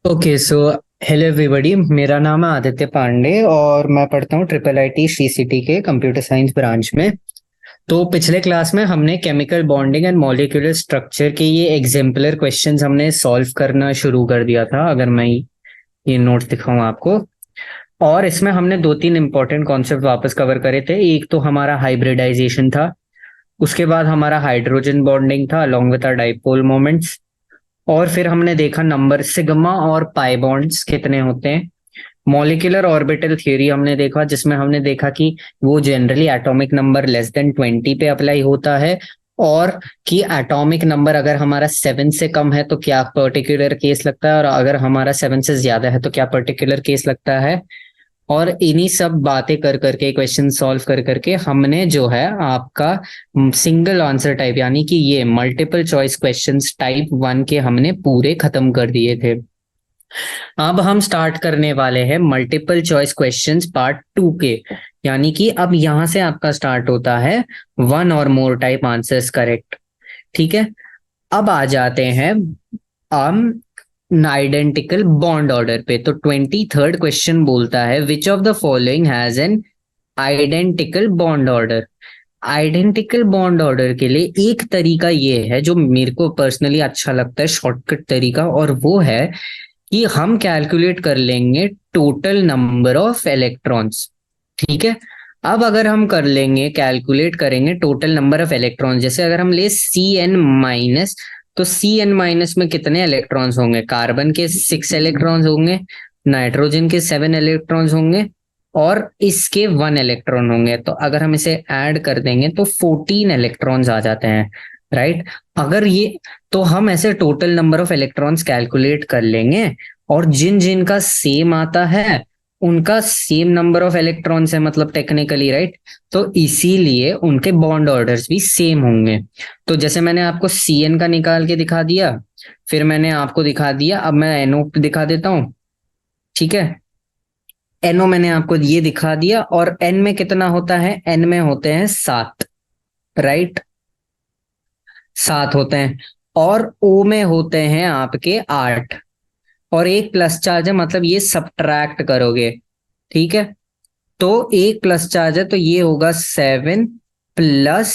Okay so hello everybody. मेरा नाम है आदित्य पांडे और मैं पढ़ता हूँ ट्रिपल आईटी श्री सिटी के कंप्यूटर साइंस ब्रांच में। तो पिछले क्लास में हमने chemical bonding and molecular structure के ये एग्जाम्पलर क्वेश्चंस हमने सॉल्व करना शुरू कर दिया था, अगर मैं ये नोट्स दिखाऊं आपको। और इसमें हमने दो तीन इंपॉर्टेंट कॉन्सेप्ट वापस कवर करे थे। एक तो हमारा हाइब्रिडाइजेशन था, उसके बाद हमारा हाइड्रोजन बॉन्डिंग था along with our dipole moments, और फिर हमने देखा नंबर सिग्मा और पाई बॉन्ड्स कितने होते हैं। मॉलिक्यूलर ऑर्बिटल थ्योरी हमने देखा, जिसमें हमने देखा कि वो generally atomic number less than 20 पे अप्लाई होता है, और कि एटॉमिक नंबर अगर हमारा 7 से कम है तो क्या पर्टिकुलर केस लगता है, और अगर हमारा 7 से ज्यादा है तो क्या पर्टिकुलर केस लगता है। और इन्हीं सब बातें कर करके क्वेश्चन सॉल्व कर करके हमने जो है आपका सिंगल आंसर टाइप यानी कि ये मल्टीपल चॉइस क्वेश्चंस टाइप 1 के हमने पूरे खत्म कर दिए थे। अब हम स्टार्ट करने वाले हैं मल्टीपल चॉइस क्वेश्चंस पार्ट 2 के, यानी कि अब यहां से आपका स्टार्ट होता है वन और मोर टाइप आंसर्स करेक्ट। ठीक है, अब आ जाते हैं हम आइडेंटिकल बॉन्ड ऑर्डर पे। तो 23rd क्वेश्चन बोलता है विच of the following has an identical bond order. Identical bond order के लिए एक तरीका ये है जो मेरे को पर्सनली अच्छा लगता है, शॉर्टकट तरीका, और वो है कि हम कैलकुलेट कर लेंगे टोटल नंबर ऑफ इलेक्ट्रॉन्स। ठीक है, अब अगर हम कर लेंगे कैलकुलेट करेंगे टोटल नंबर ऑफ इलेक्ट्रॉन्स, जैसे अगर हम ले सी एन माइनस, तो सी एन माइनस में कितने इलेक्ट्रॉन्स होंगे? कार्बन के 6 इलेक्ट्रॉन्स होंगे, नाइट्रोजन के 7 इलेक्ट्रॉन्स होंगे, और इसके 1 इलेक्ट्रॉन होंगे। तो अगर हम इसे ऐड कर देंगे तो 14 इलेक्ट्रॉन्स आ जाते हैं, राइट। अगर ये, तो हम ऐसे total number of electrons calculate कर लेंगे, और जिन जिन का सेम आता है उनका सेम नंबर ऑफ इलेक्ट्रॉन्स है, मतलब टेक्निकली, राइट। तो इसीलिए उनके बॉन्ड ऑर्डर्स भी सेम होंगे। तो जैसे मैंने आपको सी एन का निकाल के दिखा दिया, फिर मैंने आपको दिखा दिया, अब मैं एनओ दिखा देता हूँ। ठीक है, एनओ मैंने आपको ये दिखा दिया, और एन में कितना होता है? एन में होते हैं 7, राइट, 7 होते हैं। और ओ में होते हैं आपके 8, और एक प्लस चार्ज है, मतलब ये सब्ट्रैक्ट करोगे। ठीक है, तो एक प्लस चार्ज है तो ये होगा 7 +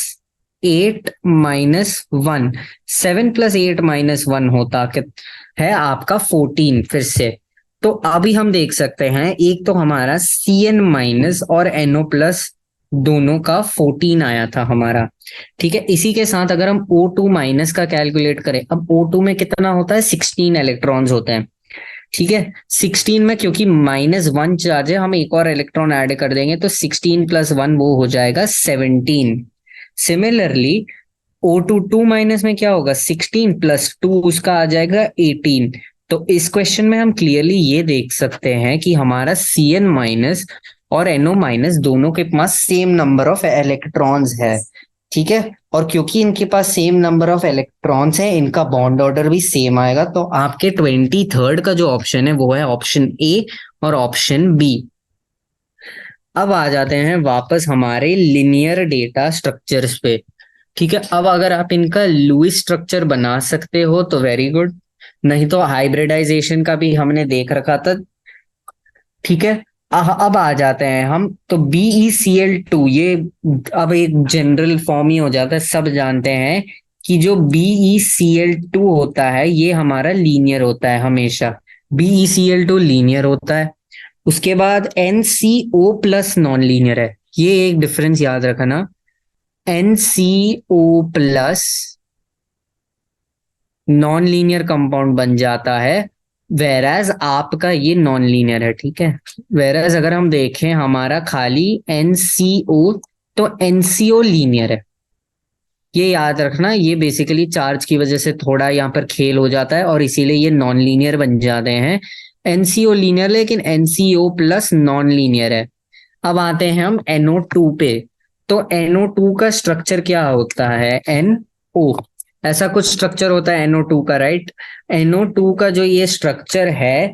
8 - 1। 7 + 8 - 1 होता है आपका 14 फिर से। तो अभी हम देख सकते हैं, एक तो हमारा सी एन माइनस और एनओ प्लस दोनों का 14 आया था हमारा। ठीक है, इसी के साथ अगर हम O2 माइनस का कैलकुलेट करें, अब O2 में कितना होता है? 16 इलेक्ट्रॉन्स होते हैं। ठीक है, 16 में क्योंकि -1 चार्ज है, हम एक और इलेक्ट्रॉन ऐड कर देंगे तो 16 + 1 वो हो जाएगा 17। सिमिलरली O2 माइनस में क्या होगा? 16 + 2 उसका आ जाएगा 18। तो इस क्वेश्चन में हम क्लियरली ये देख सकते हैं कि हमारा सी एन माइनस और एनओ माइनस दोनों के पास सेम नंबर ऑफ इलेक्ट्रॉन्स है। ठीक है, और क्योंकि इनके पास सेम नंबर ऑफ इलेक्ट्रॉन्स है, इनका बॉन्ड ऑर्डर भी सेम आएगा। तो आपके 23rd का जो ऑप्शन है वो है ऑप्शन ए और ऑप्शन बी। अब आ जाते हैं वापस हमारे लिनियर डेटा स्ट्रक्चर्स पे। ठीक है, अब अगर आप इनका लुईस स्ट्रक्चर बना सकते हो तो वेरी गुड, नहीं तो हाइब्रिडाइजेशन का भी हमने देख रखा था। ठीक है, अब आ जाते हैं हम तो BeCl2, ये अब एक जनरल फॉर्म ही हो जाता है, सब जानते हैं कि जो BeCl2 होता है ये हमारा लीनियर होता है हमेशा। BeCl2 लीनियर होता है। उसके बाद NCO+ नॉन लीनियर है, ये एक डिफरेंस याद रखना। NCO+ नॉन लीनियर कंपाउंड बन जाता है, वेराज आपका ये नॉन लीनियर है। ठीक है, वेराज अगर हम देखें हमारा खाली NCO, तो NCO लीनियर है। ये याद रखना, ये बेसिकली चार्ज की वजह से थोड़ा यहाँ पर खेल हो जाता है और इसीलिए ये नॉन लीनियर बन जाते हैं। NCO लीनियर, लेकिन NCO+ नॉन लीनियर है। अब आते हैं हम NO2 पे। तो NO2 का स्ट्रक्चर क्या होता है? NO, ऐसा कुछ स्ट्रक्चर होता है NO2 का, राइट। NO2 का जो ये स्ट्रक्चर है,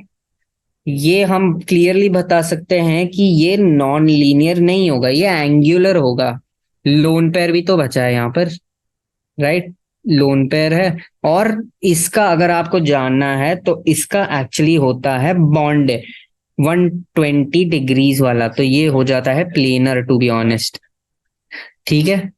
ये हम क्लियरली बता सकते हैं कि ये नॉन लीनियर नहीं होगा, ये एंगुलर होगा। लोन पेयर भी तो बचा है यहाँ पर, राइट। लोन पेयर है। और इसका अगर आपको जानना है तो इसका एक्चुअली होता है बॉन्ड 120 डिग्रीज वाला, तो ये हो जाता है प्लेनर टू बी ऑनेस्ट। ठीक है,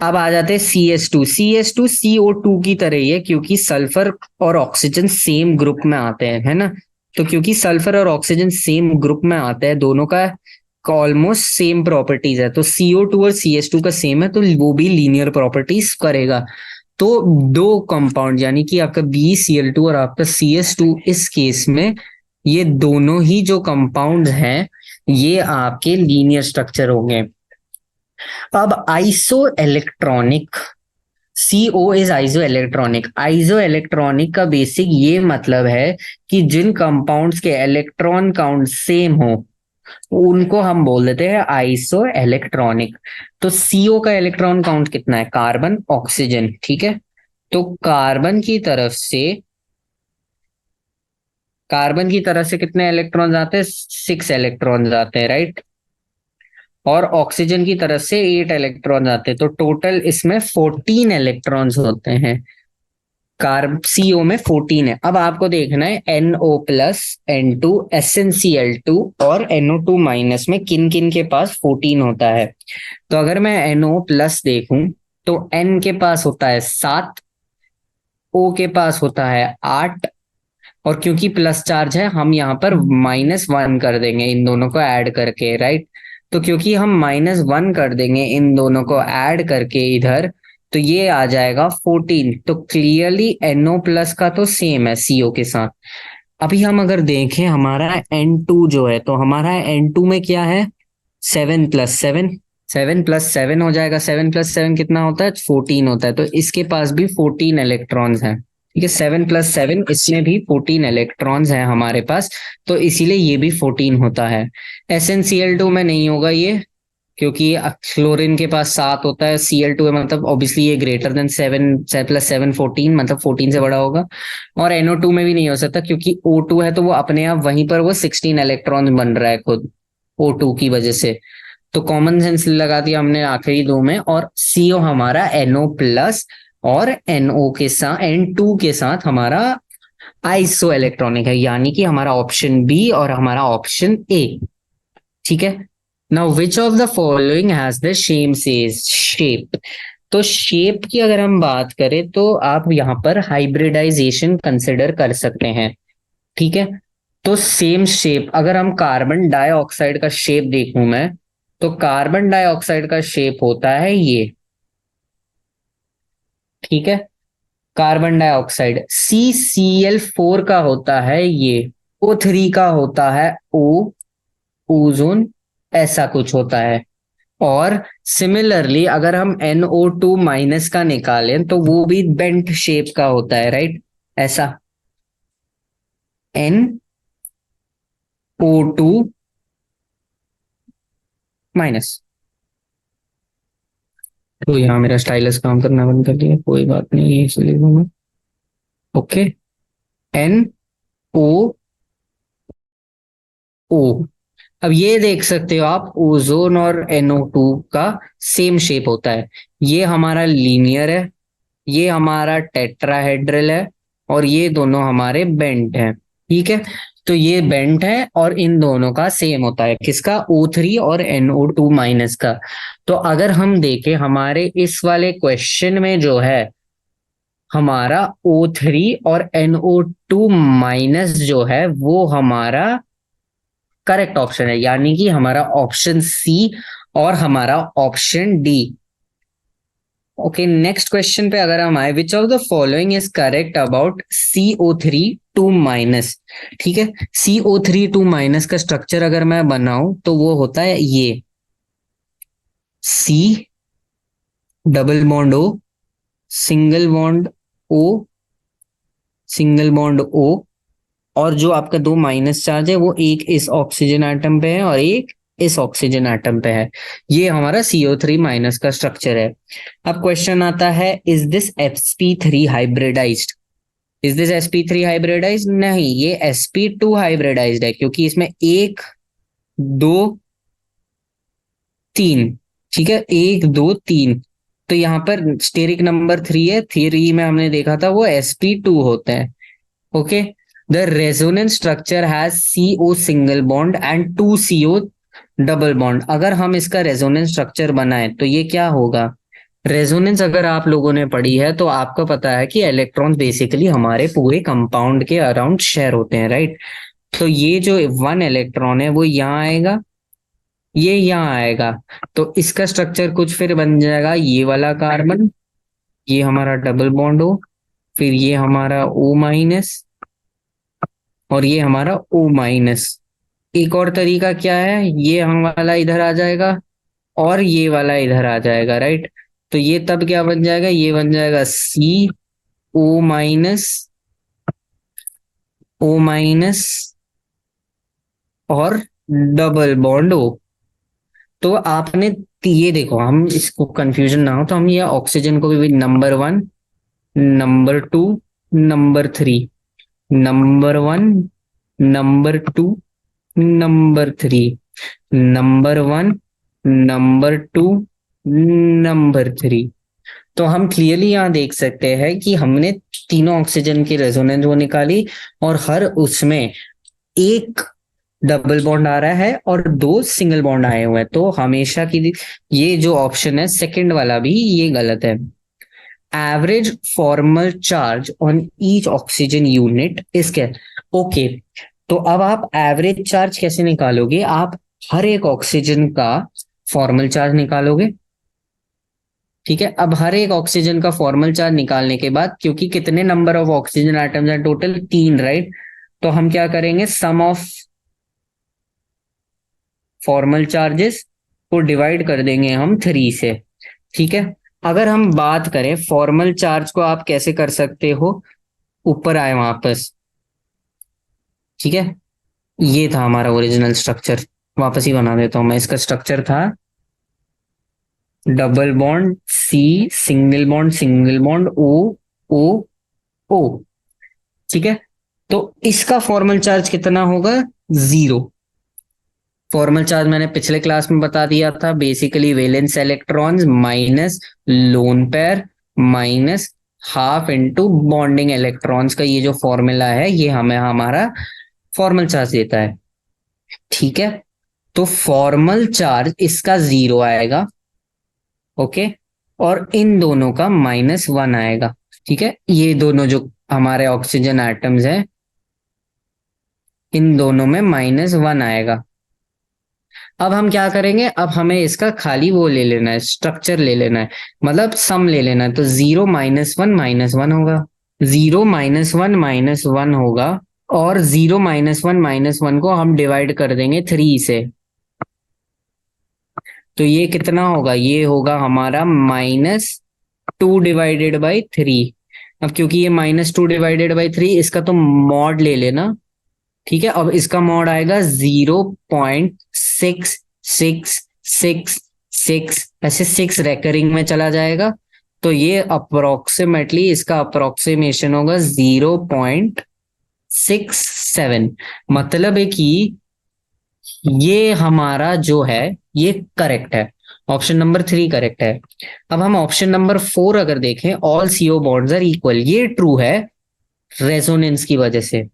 अब आ जाते हैं CS2। CS2 CO2 की तरह ही है, क्योंकि सल्फर और ऑक्सीजन सेम ग्रुप में आते हैं, है ना। तो क्योंकि सल्फर और ऑक्सीजन सेम ग्रुप में आते हैं, दोनों का ऑलमोस्ट सेम प्रॉपर्टीज है, तो CO2 और CS2 का सेम है, तो वो भी लीनियर प्रॉपर्टीज करेगा। तो दो कंपाउंड यानी कि आपका BeCl2 और आपका CS2, इस केस में ये दोनों ही जो कंपाउंड हैं ये आपके लीनियर स्ट्रक्चर होंगे। अब iso electronic, CO is iso electronic. Iso electronic का बेसिक ये मतलब है कि जिन कंपाउंड्स के इलेक्ट्रॉन काउंट सेम हो उनको हम बोल देते हैं आइसो इलेक्ट्रॉनिक। तो CO का इलेक्ट्रॉन काउंट कितना है? कार्बन, ऑक्सीजन, ठीक है। तो कार्बन की तरफ से कितने इलेक्ट्रॉन आते हैं? 6 इलेक्ट्रॉन आते हैं, राइट। और ऑक्सीजन की तरफ से 8 इलेक्ट्रॉन आते हैं, तो टोटल इसमें 14 इलेक्ट्रॉन्स होते हैं। कार्ब CO में 14 है। अब आपको देखना है NO+, N2, SnCl2 और NO2 माइनस में किन किन के पास 14 होता है। तो अगर मैं NO+ देखूं तो N के पास होता है 7, O के पास होता है 8, और क्योंकि प्लस चार्ज है हम यहाँ पर -1 कर देंगे इन दोनों को ऐड करके, राइट। तो क्योंकि हम -1 कर देंगे इन दोनों को ऐड करके इधर, तो ये आ जाएगा 14। तो क्लियरली NO+ का तो सेम है CO के साथ। अभी हम अगर देखें हमारा N2 जो है, तो हमारा N2 में क्या है? 7+7, 7+7 हो जाएगा। 7+7 कितना होता है? 14 होता है। तो इसके पास भी 14 इलेक्ट्रॉन्स हैं, ठीक है। 7+7, इसमें भी 14 इलेक्ट्रॉन्स हैं हमारे पास, तो इसीलिए ये भी 14 होता है। SnCl2 में नहीं होगा ये, क्योंकि क्लोरीन के पास 7 होता है, Cl2 है, मतलब ऑब्वियसली ये ग्रेटर देन 7+7 14, मतलब 14 से बड़ा होगा। और NO2 में भी नहीं हो सकता, क्योंकि O2 है तो वो अपने आप वहीं पर वो 16 इलेक्ट्रॉन बन रहा है खुद O2 की वजह से। तो कॉमन सेंस लगा दिया हमने आखिरी दो में, और CO हमारा NO+ और NO के साथ, N2 के साथ हमारा आइसो इलेक्ट्रॉनिक है, यानी कि हमारा ऑप्शन बी और हमारा ऑप्शन ए। ठीक है। Now which of the following has the same says shape. तो शेप की अगर हम बात करें तो आप यहां पर हाइब्रिडाइजेशन कंसिडर कर सकते हैं, ठीक है। तो सेम शेप, अगर हम कार्बन डाइऑक्साइड का शेप देखूं मैं, तो कार्बन डाइऑक्साइड का शेप होता है ये, ठीक है। कार्बन डाइऑक्साइड CCl4 का होता है ये, O3 का होता है O, ओजोन, ऐसा कुछ होता है। और सिमिलरली अगर हम NO2- का निकालें तो वो भी बेंट शेप का होता है, राइट, ऐसा NO2-। तो यहाँ मेरा स्टाइलस काम करना बंद कर दिया, कोई बात नहीं, ये इसलिए मैं, ओके। NO। अब ये देख सकते हो आप, ओजोन और NO2 का सेम शेप होता है। ये हमारा लीनियर है, ये हमारा टेट्राहेड्रल है, और ये दोनों हमारे बेंट हैं, ठीक है। तो ये बेंट है और इन दोनों का सेम होता है, किसका? O3 और NO2- का। तो अगर हम देखें हमारे इस वाले क्वेश्चन में जो है, हमारा O3 और NO2- जो है वो हमारा करेक्ट ऑप्शन है, यानी कि हमारा ऑप्शन सी और हमारा option D. Okay, next question पे अगर हम आए, विच of the following is correct about CO3-। ठीक है, CO3-, का स्ट्रक्चर अगर मैं बनाऊं तो वो होता है ये, C, double bond O, single bond O, single bond O, और जो आपका दो माइनस चार्ज है वो एक इस ऑक्सीजन एटम पे है और एक इस ऑक्सीजन एटम पे है। ये हमारा CO3- का स्ट्रक्चर है। अब क्वेश्चन आता है, is this sp3 hybridised? Is this sp3 hybridised? नहीं, ये sp2 हाइब्रिडाइज्ड है, क्योंकि इसमें 1, 2, 3, ठीक है, 1, 2, 3, तो यहाँ पर स्टेरिक नंबर 3 है, 3 में हमने देखा था वो sp2 होते हैं। Okay, the resonance structure has CO single bond and 2 CO double bond. अगर हम इसका रेजोनेंस स्ट्रक्चर बनाए तो ये क्या होगा? रेजोनेंस अगर आप लोगों ने पढ़ी है तो आपको पता है कि इलेक्ट्रॉन्स बेसिकली हमारे पूरे कंपाउंड के अराउंड शेयर होते हैं, राइट? तो ये जो 1 इलेक्ट्रॉन है वो यहाँ आएगा, ये यहाँ आएगा, तो इसका स्ट्रक्चर कुछ फिर बन जाएगा ये वाला कार्बन, ये हमारा डबल बॉन्ड हो, फिर ये हमारा O-, और ये हमारा O-। एक और तरीका क्या है, ये हम वाला इधर आ जाएगा और ये वाला इधर आ जाएगा, राइट? तो ये तब क्या बन जाएगा, ये बन जाएगा CO-, O- और डबल बॉन्ड O। तो आपने ये देखो, हम इसको कंफ्यूजन ना हो तो हम ये ऑक्सीजन को भी number 1, number 2, number 3, number 1, number 2, number 3, number 1, number 2, number 3। तो हम क्लियरली यहाँ देख सकते हैं कि हमने तीनों ऑक्सीजन की रेजोनेंस वो निकाली, और हर उसमें एक डबल बॉन्ड आ रहा है और 2 सिंगल बॉन्ड आए हुए हैं। तो हमेशा की ये जो ऑप्शन है सेकंड वाला भी ये गलत है। Average formal charge on each oxygen unit is क्या? ओके, तो अब आप एवरेज चार्ज कैसे निकालोगे? आप हर एक ऑक्सीजन का फॉर्मल चार्ज निकालोगे, ठीक है? अब हर एक ऑक्सीजन का फॉर्मल चार्ज निकालने के बाद, क्योंकि कितने नंबर ऑफ ऑक्सीजन एटम्स हैं टोटल? 3, राइट? तो हम क्या करेंगे, सम ऑफ फॉर्मल चार्जेस को डिवाइड कर देंगे हम 3 से, ठीक है? अगर हम बात करें फॉर्मल चार्ज को आप कैसे कर सकते हो, ऊपर आए वापस, ठीक है? ये था हमारा ओरिजिनल स्ट्रक्चर, वापस ही बना देता हूं मैं। इसका स्ट्रक्चर था double bond C, single bond O, O, O, ठीक है? तो इसका फॉर्मल चार्ज कितना होगा? 0। फॉर्मल चार्ज मैंने पिछले क्लास में बता दिया था, basically valence electrons minus lone pair minus half into bonding electrons का ये जो फॉर्मूला है ये हमें हमारा फॉर्मल चार्ज देता है, ठीक है? तो फॉर्मल चार्ज इसका 0 आएगा, ओके, और इन दोनों का -1 आएगा, ठीक है? ये दोनों जो हमारे ऑक्सीजन एटम्स हैं इन दोनों में -1 आएगा। अब हम क्या करेंगे, अब हमें इसका खाली वो ले लेना है, स्ट्रक्चर ले लेना है, मतलब सम ले लेना है। तो 0 -1 होगा, 0 -1 होगा, और 0 -1 को हम डिवाइड कर देंगे 3 से। तो ये कितना होगा, ये होगा हमारा -2/3। अब क्योंकि ये -2/3, इसका तो मॉड ले लेना, ठीक है? अब इसका मॉड आएगा 0.6666, ऐसे 6 रेकरिंग में चला जाएगा। तो ये अप्रोक्सीमेटली इसका अप्रोक्सीमेशन होगा 0.67। मतलब है कि ये हमारा जो है ये करेक्ट है, ऑप्शन नंबर 3 करेक्ट है। अब हम ऑप्शन नंबर 4 अगर देखें, all CO bonds are equal, ये ट्रू है रेजोनेंस की वजह से।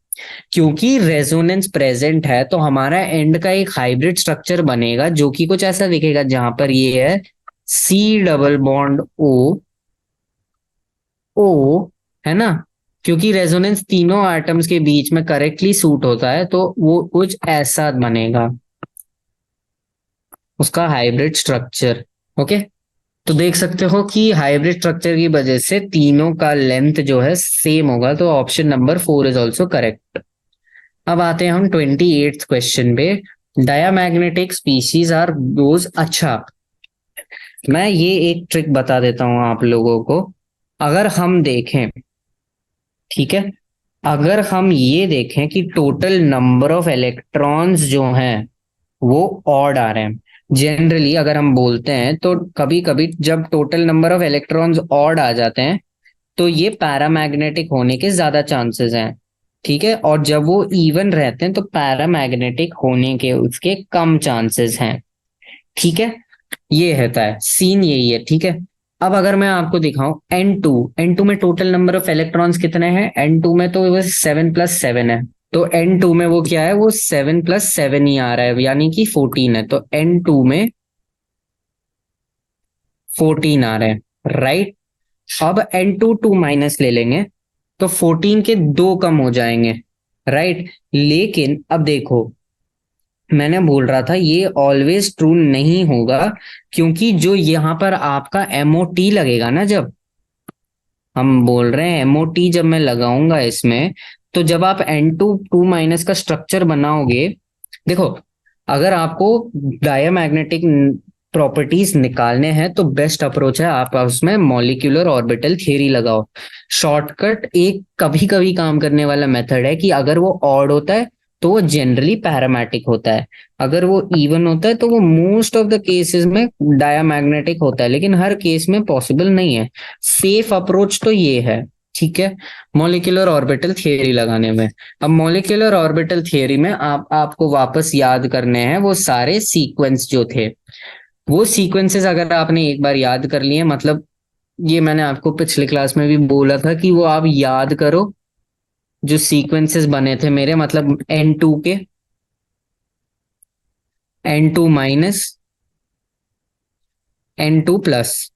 क्योंकि रेजोनेंस प्रेजेंट है तो हमारा एंड का एक हाइब्रिड स्ट्रक्चर बनेगा जो कि कुछ ऐसा दिखेगा, जहां पर ये है C double bond O, O, है ना? क्योंकि रेजोनेंस तीनों एटम्स के बीच में करेक्टली सूट होता है तो वो कुछ ऐसा बनेगा उसका हाइब्रिड स्ट्रक्चर, ओके? तो देख सकते हो कि हाइब्रिड स्ट्रक्चर की वजह से तीनों का लेंथ जो है सेम होगा, तो option number 4 is also correct. अब आते हैं हम 28th क्वेश्चन पे। डायामैग्नेटिक स्पीशीज आर दोज, अच्छा मैं ये एक ट्रिक बता देता हूं आप लोगों को। अगर हम देखें, ठीक है, अगर हम ये देखें कि टोटल नंबर ऑफ इलेक्ट्रॉन्स जो हैं वो ऑड आ रहे हैं, जनरली अगर हम बोलते हैं तो कभी कभी जब total number of electrons odd आ जाते हैं तो ये पैरामैग्नेटिक होने के ज्यादा चांसेस हैं, ठीक है? और जब वो इवन रहते हैं तो पैरामैग्नेटिक होने के उसके कम चांसेस हैं, ठीक है? ये रहता है सीन, यही है, ठीक है? अब अगर मैं आपको दिखाऊं N2 में टोटल नंबर ऑफ इलेक्ट्रॉन्स कितने हैं? N2 में तो वो 7+7 है। तो N2 में वो क्या है, वो 7+7 ही आ रहा है, यानी कि 14 है। तो N2 में 14 आ रहे हैं, राइट। अब N2 2 - ले लेंगे तो 14 के दो कम हो जाएंगे, राइट। लेकिन अब देखो, मैंने बोल रहा था ये ऑलवेज ट्रू नहीं होगा, क्योंकि जो यहाँ पर आपका MOT लगेगा ना, जब हम बोल रहे हैं MOT जब मैं लगाऊंगा इसमें, तो जब आप N2 2 - का स्ट्रक्चर बनाओगे, देखो, अगर आपको डायमैग्नेटिक प्रॉपर्टीज निकालने हैं तो बेस्ट अप्रोच है आप उसमें मॉलिक्यूलर ऑर्बिटल थ्योरी लगाओ। शॉर्टकट एक कभी कभी काम करने वाला मेथड है कि अगर वो ऑड होता है तो वो जनरली पैरामेटिक होता है, अगर वो इवन होता है तो वो मोस्ट ऑफ द केसेस में डायमैग्नेटिक होता है, लेकिन हर केस में पॉसिबल नहीं है। सेफ अप्रोच तो ये है, ठीक है, मॉलिक्यूलर ऑर्बिटल थियरी लगाने में। अब मॉलिक्यूलर ऑर्बिटल थियरी में आपको वापस याद करने हैं वो सारे सीक्वेंस जो थे। वो सीक्वेंसेस अगर आपने एक बार याद कर लिए, मतलब ये मैंने आपको पिछले क्लास में भी बोला था कि वो आप याद करो, जो सीक्वेंसेस बने थे मेरे, मतलब N2 के, N2 - N2+,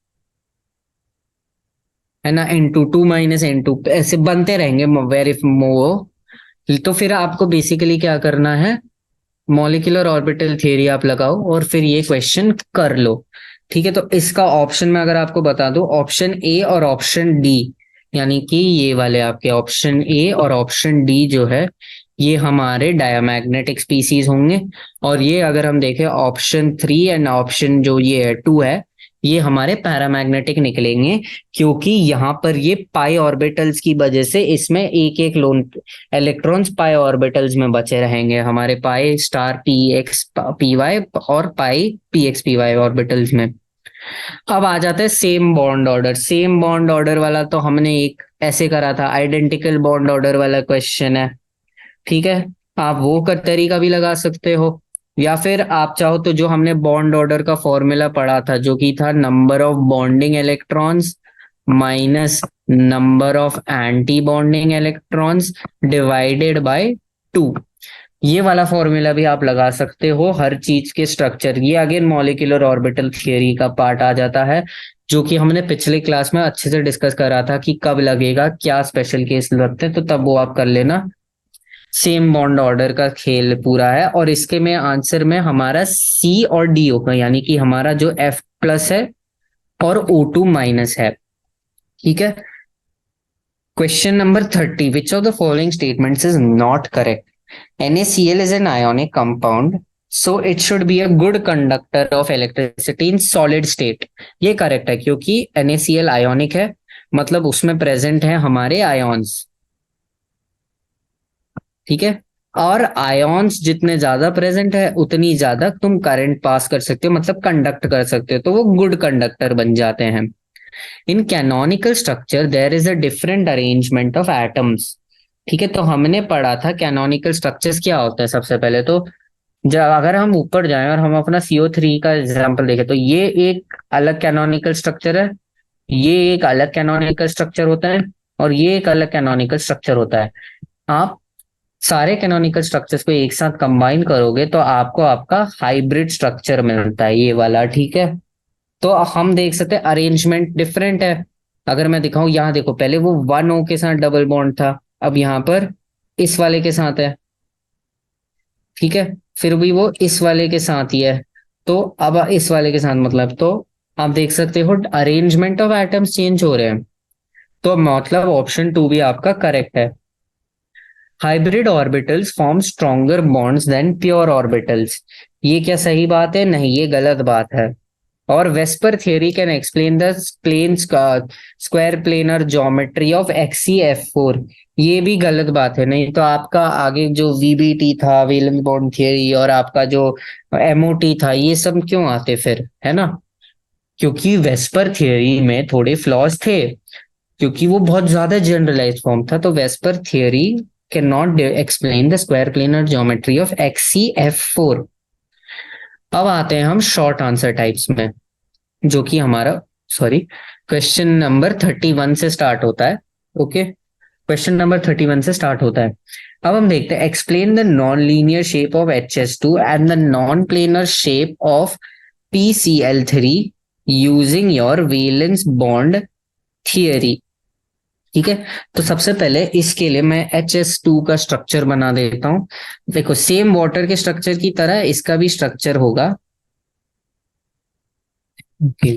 है ना, N2 2 - N2 ऐसे बनते रहेंगे वेरी वो। तो फिर आपको बेसिकली क्या करना है, मॉलिक्यूलर ऑर्बिटल थ्योरी आप लगाओ और फिर ये क्वेश्चन कर लो, ठीक है। तो इसका ऑप्शन में अगर आपको बता दूं, ऑप्शन ए और ऑप्शन डी, यानी कि ये वाले आपके ऑप्शन ए और ऑप्शन डी जो है, ये हमारे डायमैग्नेटिक स्पीसीज होंगे। और ये अगर हम देखें ऑप्शन 3 एंड ऑप्शन जो ये है 2 है, ये हमारे पैरामैग्नेटिक निकलेंगे, क्योंकि यहाँ पर ये पाई ऑर्बिटल्स की वजह से इसमें एक एक लोन इलेक्ट्रॉन्स पाई ऑर्बिटल्स में बचे रहेंगे, हमारे पाई स्टार PX PY और पाई PX PY ऑर्बिटल्स में। अब आ जाता है same bond order. Same bond order वाला तो हमने एक ऐसे करा था, आइडेंटिकल बॉन्ड ऑर्डर वाला क्वेश्चन है, ठीक है। आप वो का तरीका भी लगा सकते हो, या फिर आप चाहो तो जो हमने बॉन्ड ऑर्डर का फॉर्मूला पढ़ा था, जो कि था number of bonding electrons minus number of anti bonding electrons divided by 2, ये वाला फॉर्मूला भी आप लगा सकते हो हर चीज के स्ट्रक्चर। ये अगेन मॉलिक्यूलर ऑर्बिटल थियरी का पार्ट आ जाता है, जो कि हमने पिछले क्लास में अच्छे से डिस्कस करा था कि कब लगेगा, क्या स्पेशल केस लगते हैं, तो तब वो आप कर लेना। सेम बॉन्ड ऑर्डर का खेल पूरा है, और इसके में आंसर में हमारा C और D होगा, यानी कि हमारा जो F+ है और O2- है, ठीक है। Question number 30, which of the following statements is not correct? NaCl is an ionic compound, so it should be a good conductor of electricity in solid state. ये करेक्ट है, क्योंकि NaCl आयोनिक है, मतलब उसमें present है हमारे ions, ठीक है। और आयोन्स जितने ज्यादा प्रेजेंट है उतनी ज्यादा तुम करंट पास कर सकते हो, मतलब कंडक्ट कर सकते हो, तो वो गुड कंडक्टर बन जाते हैं। In canonical structure there is a different arrangement of atoms, ठीक है। तो हमने पढ़ा था कैनोनिकल स्ट्रक्चर्स क्या होता है। सबसे पहले तो जब अगर हम ऊपर जाएं और हम अपना CO3 का एग्जांपल देखें, तो ये एक अलग कैनोनिकल स्ट्रक्चर है, ये एक अलग कैनोनिकल स्ट्रक्चर होता है, और ये एक अलग कैनोनिकल स्ट्रक्चर होता है। आप सारे कैनोनिकल स्ट्रक्चर्स को एक साथ कंबाइन करोगे तो आपको आपका हाइब्रिड स्ट्रक्चर मिलता है, ये वाला, ठीक है। तो हम देख सकते हैं अरेंजमेंट डिफरेंट है। अगर मैं दिखाऊं, यहाँ देखो, पहले वो 1O के साथ डबल बॉन्ड था, अब यहाँ पर इस वाले के साथ है, ठीक है। फिर भी वो इस वाले के साथ ही है, तो अब इस वाले के साथ, मतलब तो आप देख सकते हो अरेंजमेंट ऑफ एटम्स चेंज हो रहे हैं, तो मतलब ऑप्शन 2 भी आपका करेक्ट है। Hybrid orbitals form stronger bonds than pure orbitals, ये क्या सही बात है? नहीं, ये गलत बात है। और VSEPR theory can explain the plane square planar geometry of XeF4, ये भी गलत बात है। नहीं तो आपका आगे जो VBT था, वैलेंस बॉन्ड थियरी, और आपका जो MOT था, ये सब क्यों आते फिर, है ना? क्योंकि वेस्पर थियरी में थोड़े फ्लॉज थे, क्योंकि वो बहुत ज्यादा जनरलाइज फॉर्म था। तो VSEPR theory can not explain the square planar geometry of XeF4। अब आते हैं हम शॉर्ट आंसर टाइप्स में, जो कि हमारा सॉरी, क्वेश्चन नंबर 31 से स्टार्ट होता है। ओके, क्वेश्चन नंबर 31 से स्टार्ट होता है। अब हम देखते हैं, explain the non linear shape of HS2 and the non planar shape of PCl3 using your valence bond theory. ठीक है, तो सबसे पहले इसके लिए मैं HS2 का स्ट्रक्चर बना देता हूं। देखो, सेम वाटर के स्ट्रक्चर की तरह इसका भी स्ट्रक्चर होगा। ओके,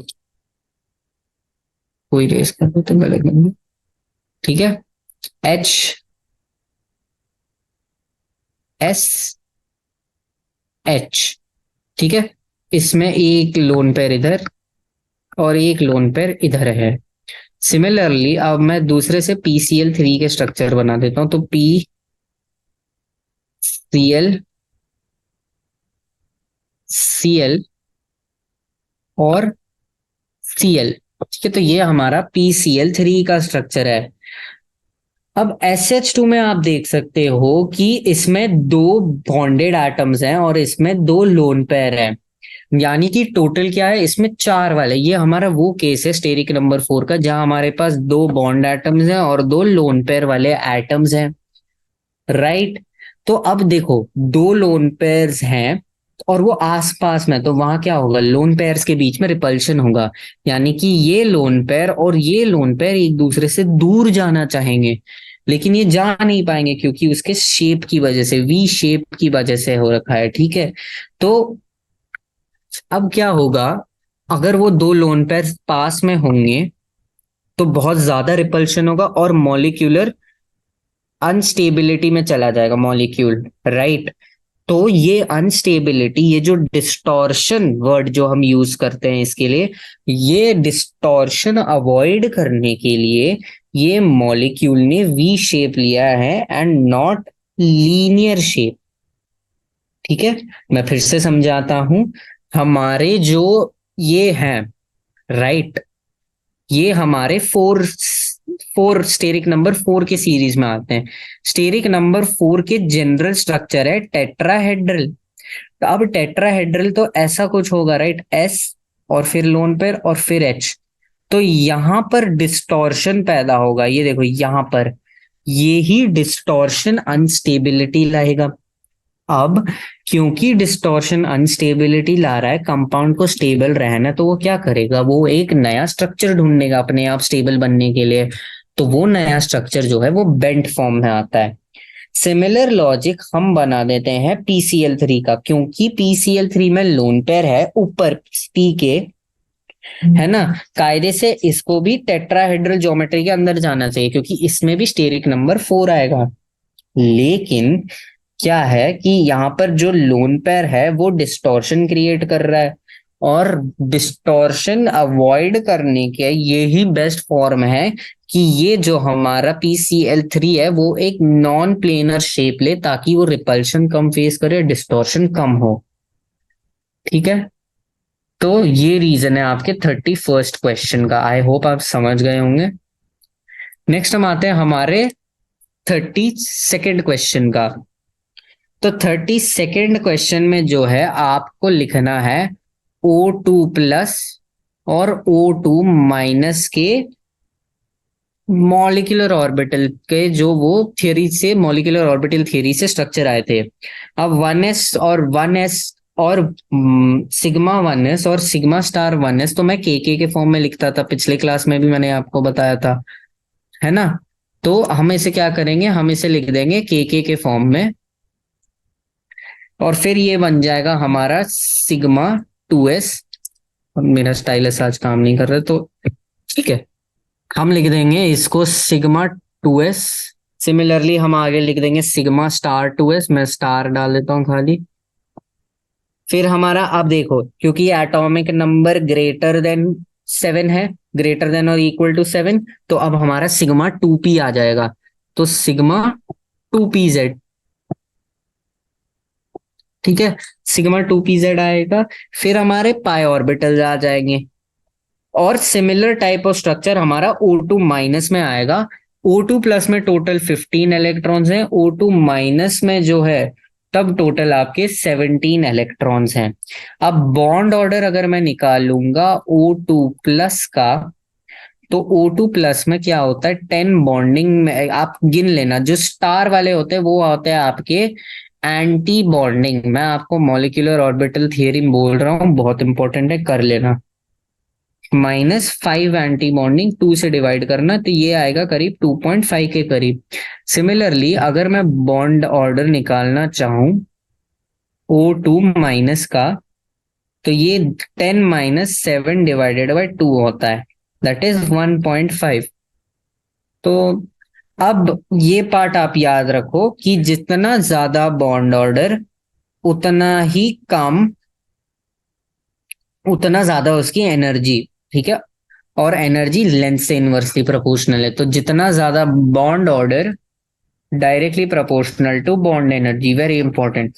कोई रेस कर देते गलत नहीं। ठीक है, HSH। ठीक है, इसमें एक लोन पेयर इधर और एक लोन पेयर इधर है। सिमिलरली अब मैं दूसरे से PCl3 के स्ट्रक्चर बना देता हूं, तो PCl और Cl। ठीक है, तो ये हमारा PCl3 का स्ट्रक्चर है। अब SH2 में आप देख सकते हो कि इसमें दो बॉन्डेड एटम्स हैं और इसमें दो लोन पेयर हैं, यानी कि टोटल क्या है इसमें चार वाले। ये हमारा वो केस है स्टेरिक नंबर 4 का, जहां हमारे पास दो बॉन्ड एटम्स हैं और दो लोन पेयर वाले एटम्स हैं। राइट, तो अब देखो, दो लोन पेयर्स हैं और वो आसपास में, तो वहां क्या होगा, लोन पेयर्स के बीच में रिपल्शन होगा, यानी कि ये लोन पेयर और ये लोन पेयर एक दूसरे से दूर जाना चाहेंगे, लेकिन ये जा नहीं पाएंगे क्योंकि उसके शेप की वजह से, वी शेप की वजह से हो रखा है। ठीक है, तो अब क्या होगा, अगर वो दो लोन पेयर पास में होंगे तो बहुत ज्यादा रिपल्शन होगा और मॉलिक्यूलर अनस्टेबिलिटी में चला जाएगा मॉलिक्यूल। राइट, तो ये अनस्टेबिलिटी, ये जो डिस्टॉर्शन वर्ड जो हम यूज करते हैं इसके लिए, ये डिस्टॉर्शन अवॉइड करने के लिए ये मॉलिक्यूल ने वी शेप लिया है एंड नॉट लीनियर शेप। ठीक है, मैं फिर से समझाता हूं, हमारे जो ये हैं, राइट, ये हमारे फोर फोर स्टेरिक नंबर 4 के सीरीज में आते हैं। स्टेरिक नंबर 4 के जनरल स्ट्रक्चर है टेट्राहेड्रल। तो अब टेट्राहेड्रल तो ऐसा कुछ होगा, राइट, S और फिर लोन पेयर और फिर H। तो यहां पर डिस्टॉर्शन पैदा होगा, ये देखो यहां पर, ये ही डिस्टॉर्शन अनस्टेबिलिटी लाएगा। अब क्योंकि डिस्टॉर्शन अनस्टेबिलिटी ला रहा है, कंपाउंड को स्टेबल रहना, तो वो क्या करेगा, वो एक नया स्ट्रक्चर ढूंढेगा अपने आप स्टेबल बनने के लिए। तो वो नया स्ट्रक्चर जो है वो बेंट फॉर्म में आता है। सिमिलर लॉजिक हम बना देते हैं PCl3 का, क्योंकि PCl3 में लोन पेयर है ऊपर P के, है ना, कायदे से इसको भी टेट्राहेड्रल ज्योमेट्री के अंदर जाना चाहिए क्योंकि इसमें भी स्टेरिक नंबर 4 आएगा। लेकिन क्या है कि यहाँ पर जो लोन पेयर है वो डिस्टॉर्शन क्रिएट कर रहा है, और डिस्टॉर्शन अवॉइड करने के यही बेस्ट फॉर्म है कि ये जो हमारा PCl3 है वो एक नॉन प्लेनर शेप ले, ताकि वो रिपल्शन कम फेस करे, डिस्टॉर्शन कम हो। ठीक है, तो ये रीजन है आपके 31st क्वेश्चन का। आई होप आप समझ गए होंगे। नेक्स्ट हम आते हैं हमारे 32nd क्वेश्चन का। तो 32nd क्वेश्चन में जो है आपको लिखना है O2 प्लस और O2 माइनस के मॉलिक्यूलर ऑर्बिटल के, जो वो थियरी से, मॉलिक्यूलर ऑर्बिटल थियरी से स्ट्रक्चर आए थे। अब 1s और 1s और सिग्मा 1s और सिग्मा स्टार 1s तो मैं के फॉर्म में लिखता था, पिछले क्लास में भी मैंने आपको बताया था, है ना। तो हम इसे क्या करेंगे, हम इसे लिख देंगे के फॉर्म में, और फिर ये बन जाएगा हमारा सिग्मा 2s। मेरा स्टाइलस आज काम नहीं कर रहा, तो ठीक है, हम लिख देंगे इसको सिग्मा 2s। सिमिलरली हम आगे लिख देंगे सिग्मा स्टार 2s, मैं स्टार डाल देता हूं खाली। फिर हमारा, अब देखो, क्योंकि एटॉमिक नंबर ग्रेटर देन 7 है, ग्रेटर देन और इक्वल टू 7, तो अब हमारा सिग्मा 2p आ जाएगा, तो सिग्मा 2pz। ठीक है, सिग्मा 2pz आएगा। फिर हमारे पाई ऑर्बिटल आ जाएंगे, और सिमिलर टाइप ऑफ स्ट्रक्चर हमारा O2 माइनस में आएगा। O2 प्लस में टोटल 15 इलेक्ट्रॉन्स हैं, O2 माइनस में जो है तब टोटल आपके 17 इलेक्ट्रॉन्स हैं। अब बॉन्ड ऑर्डर अगर मैं निकालूंगा O2 प्लस का, तो O2 प्लस में क्या होता है, 10 बॉन्डिंग में आप गिन लेना, जो स्टार वाले होते हैं वो होते हैं आपके एंटी बॉन्डिंग। मैं आपको मॉलिक्यूलर ऑर्बिटल थियरी बोल रहा हूँ, बहुत इंपॉर्टेंट है, कर लेना। -5 एंटी बॉन्डिंग 2 से डिवाइड करना, तो ये आएगा करीब 2.5 के करीब। सिमिलरली अगर मैं बॉन्ड ऑर्डर निकालना चाहूं O2 माइनस का, तो ये 10 - 7 ÷ 2 होता है, दैट इज 1.5। तो अब ये पार्ट आप याद रखो कि जितना ज्यादा बॉन्ड ऑर्डर उतना ही कम, उतना ज्यादा उसकी एनर्जी। ठीक है, और एनर्जी लेंथ से इनवर्सली प्रोपोर्शनल है, तो जितना ज्यादा bond order directly proportional to bond energy, very important.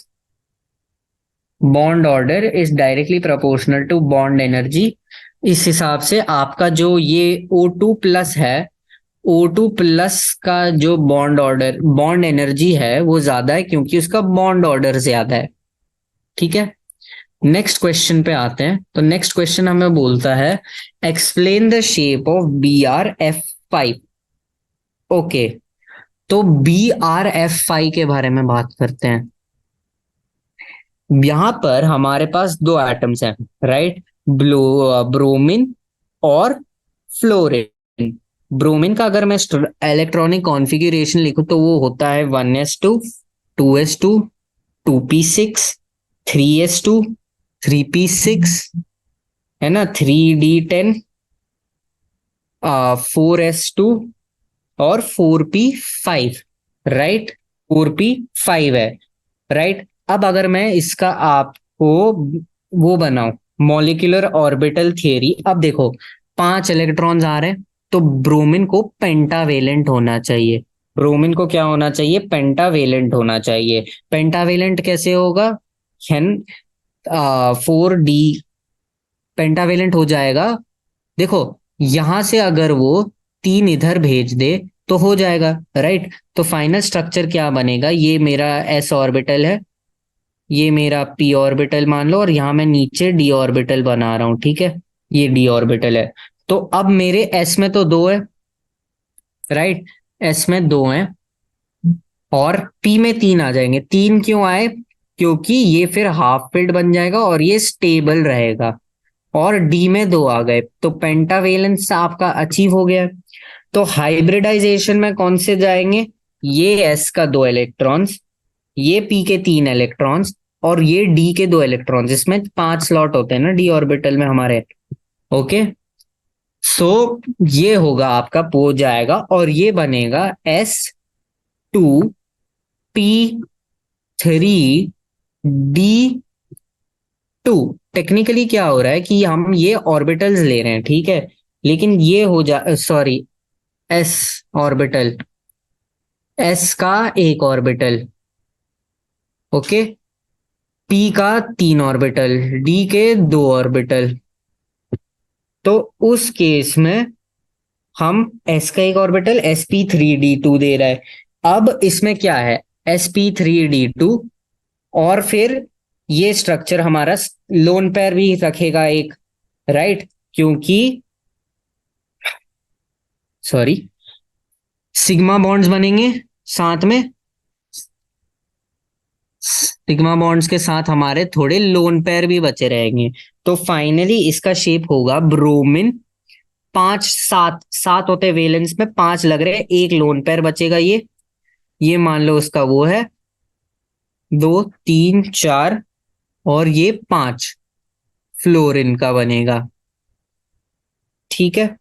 Bond order is directly proportional to bond energy. इस हिसाब से आपका जो ये O2 प्लस है, O2 प्लस का जो बॉन्ड ऑर्डर बॉन्ड एनर्जी है वो ज्यादा है, क्योंकि उसका बॉन्ड ऑर्डर ज्यादा है। ठीक है, नेक्स्ट क्वेश्चन पे आते हैं। तो नेक्स्ट क्वेश्चन हमें बोलता है explain the shape of BrF5। Okay, तो BrF5 के बारे में बात करते हैं। यहां पर हमारे पास दो एटम्स हैं, राइट, ब्रोमीन और फ्लोरीन। ब्रोमीन का अगर मैं इलेक्ट्रॉनिक कॉन्फ़िगरेशन लिखूं तो वो होता है 1s2 2s2 2p6 3s2 3p6, है ना, 3d10 4s2 और 4p5, राइट, 4p5 है, राइट। अब अगर मैं इसका आपको वो बनाऊं मॉलिक्यूलर ऑर्बिटल थियरी, अब देखो 5 इलेक्ट्रॉन्स आ रहे हैं, तो ब्रोमीन को पेंटावेलेंट होना चाहिए। ब्रोमीन को क्या होना चाहिए, पेंटावेलेंट होना चाहिए। पेंटावेलेंट कैसे होगा, 4d पेंटावेलेंट हो जाएगा। देखो यहां से अगर वो 3 इधर भेज दे तो हो जाएगा, राइट। तो फाइनल स्ट्रक्चर क्या बनेगा, ये मेरा s ऑर्बिटल है, ये मेरा p ऑर्बिटल मान लो, और यहां मैं नीचे d ऑर्बिटल बना रहा हूं, ठीक है, ये d ऑर्बिटल है। तो अब मेरे s में तो 2 है, राइट, s में 2 है, और p में 3 आ जाएंगे। 3 क्यों आए, क्योंकि ये फिर हाफ फिल्ड बन जाएगा और ये स्टेबल रहेगा। और डी में 2 आ गए, तो पेंटावेलेंस आपका अचीव हो गया। तो हाइब्रिडाइजेशन में कौन से जाएंगे, ये एस का 2 इलेक्ट्रॉन्स, ये पी के 3 इलेक्ट्रॉन्स, और ये डी के 2 इलेक्ट्रॉन्स। इसमें 5 स्लॉट होते हैं ना डी ऑर्बिटल में हमारे। ओके, सो ये होगा आपका हो जाएगा, और ये बनेगा S2p3d2। टेक्निकली क्या हो रहा है कि हम ये ऑर्बिटल्स ले रहे हैं, ठीक है, लेकिन ये हो जा सॉरी, एस ऑर्बिटल, एस का एक ऑर्बिटल, ओके, पी का 3 ऑर्बिटल, डी के 2 ऑर्बिटल। तो उस केस में हम एस का एक ऑर्बिटल sp3d2 दे रहा है। अब इसमें क्या है, sp3d2, और फिर ये स्ट्रक्चर हमारा लोन पेयर भी रखेगा एक, राइट, क्योंकि सॉरी सिग्मा बॉन्ड्स बनेंगे साथ में, सिग्मा बॉन्ड्स के साथ हमारे थोड़े लोन पेयर भी बचे रहेंगे। तो फाइनली इसका शेप होगा ब्रोमीन, 5 7 7 होते वेलेंस में, 5 लग रहे हैं, एक लोन पेयर बचेगा, ये मान लो उसका वो है 2 3 4, और ये 5 फ्लोरीन का बनेगा, ठीक है।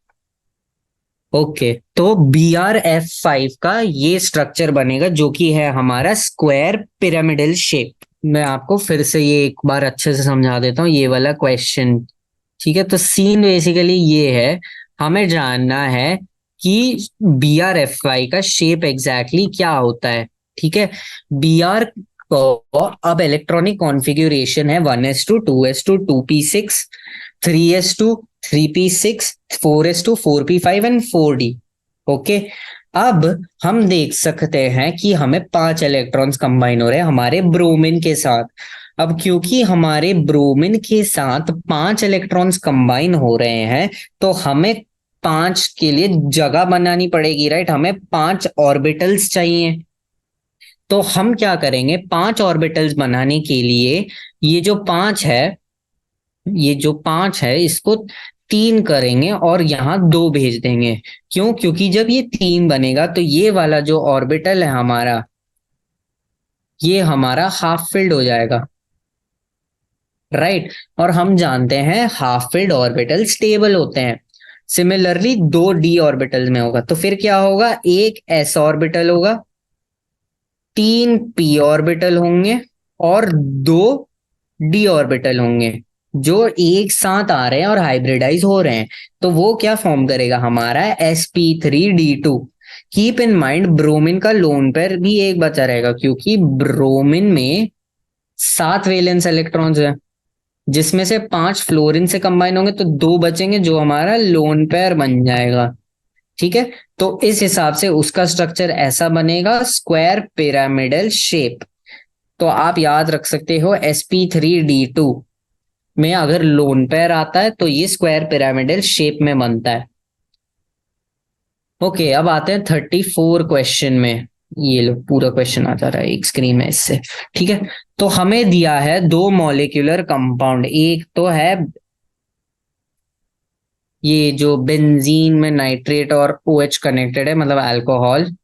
ओके, तो BrF5 का ये स्ट्रक्चर बनेगा, जो कि है हमारा स्क्वायर पिरामिडल शेप। मैं आपको फिर से ये एक बार अच्छे से समझा देता हूँ ये वाला क्वेश्चन, ठीक है। तो सीन बेसिकली ये है, हमें जानना है कि BrF5 का शेप एग्जैक्टली क्या होता है, ठीक है। Br को अब इलेक्ट्रॉनिक कॉन्फ़िगरेशन है 1s2 2s2 2p6 3s2 3p6 4s2 4p5 and 4d, okay. अब हम देख सकते हैं कि हमें 5 इलेक्ट्रॉन्स कंबाइन हो रहे हैं हमारे ब्रोमीन के साथ। अब क्योंकि हमारे ब्रोमीन के साथ 5 इलेक्ट्रॉन्स कंबाइन हो रहे हैं, तो हमें 5 के लिए जगह बनानी पड़ेगी, राइट। हमें 5 ऑर्बिटल्स चाहिए। तो हम क्या करेंगे, 5 ऑर्बिटल्स बनाने के लिए ये जो 5 है, ये जो 5 है इसको 3 करेंगे और यहाँ 2 भेज देंगे। क्यों? क्योंकि जब ये 3 बनेगा तो ये वाला जो ऑर्बिटल है हमारा, ये हमारा हाफ फिल्ड हो जाएगा, राइट। और हम जानते हैं हाफ फिल्ड ऑर्बिटल स्टेबल होते हैं। सिमिलरली 2 d ऑर्बिटल में होगा, तो फिर क्या होगा, एक s ऑर्बिटल होगा, 3 p ऑर्बिटल होंगे और 2 d ऑर्बिटल होंगे जो एक साथ आ रहे हैं और हाइब्रिडाइज हो रहे हैं। तो वो क्या फॉर्म करेगा, हमारा sp3d2। Keep in mind bromine का लोन पेयर भी एक बचा रहेगा, क्योंकि ब्रोमीन में 7 वैलेंस इलेक्ट्रॉन्स है, जिसमें से 5 फ्लोरीन से कंबाइन होंगे तो 2 बचेंगे जो हमारा लोन पेयर बन जाएगा। ठीक है, तो इस हिसाब से उसका स्ट्रक्चर ऐसा बनेगा, स्क्वायर पिरामिडल शेप। तो आप याद रख सकते हो sp3d2 में अगर लोन पेयर आता है तो ये स्क्वायर पिरामिडल शेप में बनता है। ओके, अब आते हैं 34 क्वेश्चन में। ये लो, पूरा क्वेश्चन आ जा रहा है एक स्क्रीन में इससे। ठीक है, तो हमें दिया है 2 मॉलिक्यूलर कंपाउंड। एक तो है ये जो बेंजीन में नाइट्रेट और OH कनेक्टेड है, मतलब अल्कोहल।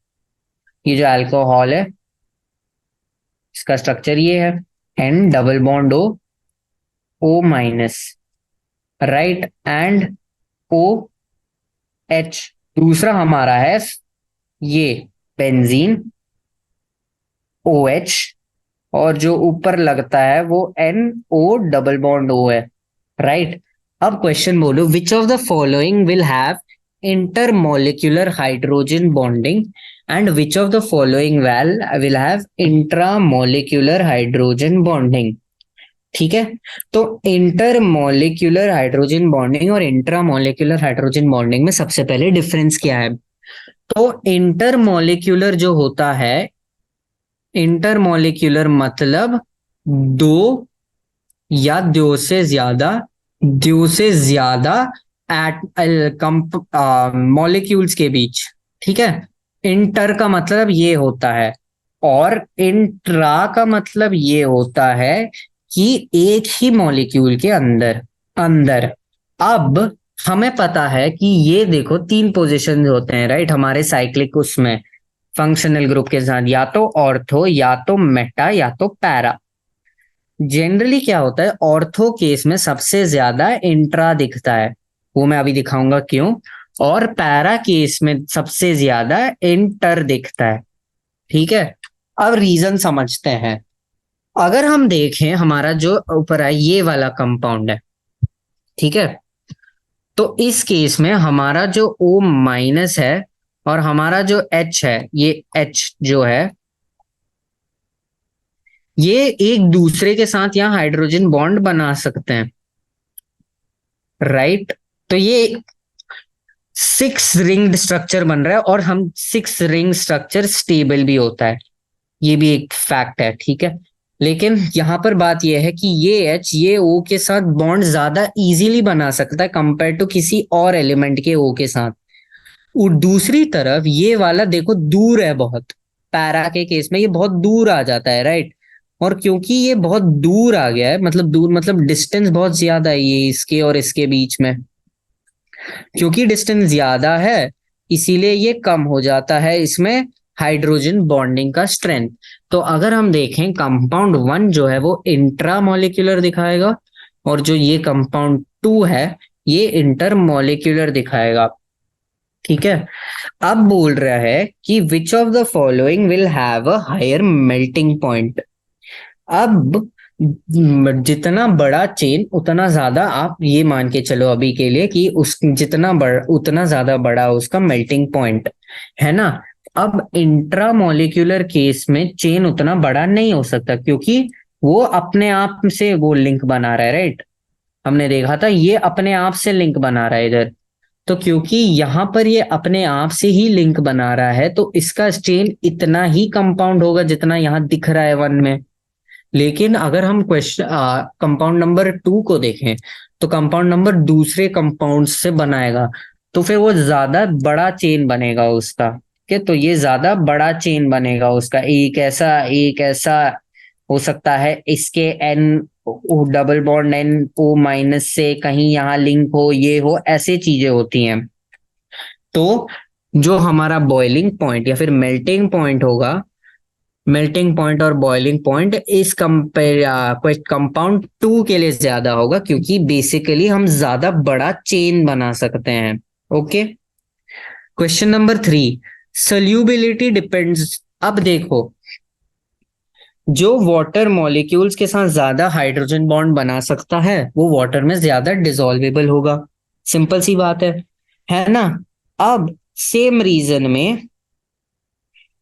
ये जो अल्कोहल है इसका स्ट्रक्चर ये है, N double bond O, O-, right, and OH। दूसरा हमारा है ये बेंजीन OH, और जो ऊपर लगता है वो NO डबल बॉन्ड O है, राइट। अब क्वेश्चन बोलो, विच of the following will have intermolecular hydrogen bonding and which of the following will have intramolecular hydrogen bonding. ठीक है, तो इंटरमोलिक्यूलर हाइड्रोजन बॉन्डिंग और इंट्रामोलिक्यूलर हाइड्रोजन बॉन्डिंग में सबसे पहले डिफरेंस क्या है। तो इंटरमोलिक्यूलर जो होता है, इंटरमोलिक्यूलर मतलब दो या दो से ज्यादा एट मॉलिक्यूल्स के बीच। ठीक है, इंटर का मतलब ये होता है, और इंट्रा का मतलब ये होता है कि एक ही मॉलिक्यूल के अंदर अंदर। अब हमें पता है कि ये देखो 3 पोजीशन होते हैं, राइट, हमारे साइक्लिक उसमें फंक्शनल ग्रुप के साथ, या तो ऑर्थो, या तो मेटा, या तो पैरा। जनरली क्या होता है, ऑर्थो केस में सबसे ज्यादा इंट्रा दिखता है, वो मैं अभी दिखाऊंगा क्यों। और पैरा केस में सबसे ज्यादा इंटर दिखता है। ठीक है, अब रीजन समझते हैं। अगर हम देखें हमारा जो ऊपर है ये वाला कंपाउंड है, ठीक है, तो इस केस में हमारा जो O- है और हमारा जो H है, ये H जो है, ये एक दूसरे के साथ यहाँ हाइड्रोजन बॉन्ड बना सकते हैं, राइट। तो ये 6 रिंग्ड स्ट्रक्चर बन रहा है, और हम 6 रिंग स्ट्रक्चर स्टेबल भी होता है, ये भी एक फैक्ट है। ठीक है, लेकिन यहां पर बात यह है कि ये H ये O के साथ बॉन्ड ज्यादा इजीली बना सकता है कंपेयर टू किसी और एलिमेंट के O के साथ। और दूसरी तरफ ये वाला देखो दूर है बहुत, पैरा के केस में ये बहुत दूर आ जाता है, राइट। और क्योंकि ये बहुत दूर आ गया है, मतलब दूर मतलब डिस्टेंस बहुत ज्यादा है ये इसके और इसके बीच में, क्योंकि डिस्टेंस ज्यादा है इसीलिए ये कम हो जाता है इसमें हाइड्रोजन बॉन्डिंग का स्ट्रेंथ। तो अगर हम देखें कंपाउंड 1 जो है वो इंट्रामोलिक्यूलर दिखाएगा, और जो ये कंपाउंड 2 है ये इंटरमोलिक्यूलर दिखाएगा। ठीक है, अब बोल रहा है कि which of the following will have a higher melting point. अब जितना बड़ा चेन उतना ज्यादा आप ये मान के चलो अभी के लिए कि उस जितना बड़ा उतना ज्यादा बड़ा उसका मेल्टिंग पॉइंट है ना। अब इंट्रामोलिक्यूलर केस में चेन उतना बड़ा नहीं हो सकता, क्योंकि वो अपने आप से वो लिंक बना रहा है, राइट। हमने देखा था ये अपने आप से लिंक बना रहा है इधर, तो क्योंकि यहाँ पर ये अपने आप से ही लिंक बना रहा है तो इसका चेन इतना ही कंपाउंड होगा जितना यहाँ दिख रहा है 1 में। लेकिन अगर हम क्वेश्चन कंपाउंड नंबर 2 को देखें तो कंपाउंड नंबर दूसरे कंपाउंड से बनाएगा, तो फिर वो ज्यादा बड़ा चेन बनेगा उसका। ठीक है, तो ये ज्यादा बड़ा चेन बनेगा उसका, एक ऐसा हो सकता है इसके N double bond N O minus से कहीं यहाँ लिंक हो, ये हो, ऐसे चीजें होती हैं। तो जो हमारा बॉइलिंग पॉइंट या फिर मेल्टिंग पॉइंट होगा, मेल्टिंग पॉइंट और बॉइलिंग पॉइंट इस कंपाउंड 2 के लिए ज्यादा होगा, क्योंकि बेसिकली हम ज्यादा बड़ा चेन बना सकते हैं। Okay, question number 3, solubility depends. अब देखो, जो वाटर मॉलिक्यूल्स के साथ ज्यादा हाइड्रोजन बॉन्ड बना सकता है वो वाटर में ज्यादा डिसॉल्वेबल होगा। सिंपल सी बात है ना। अब सेम रीजन में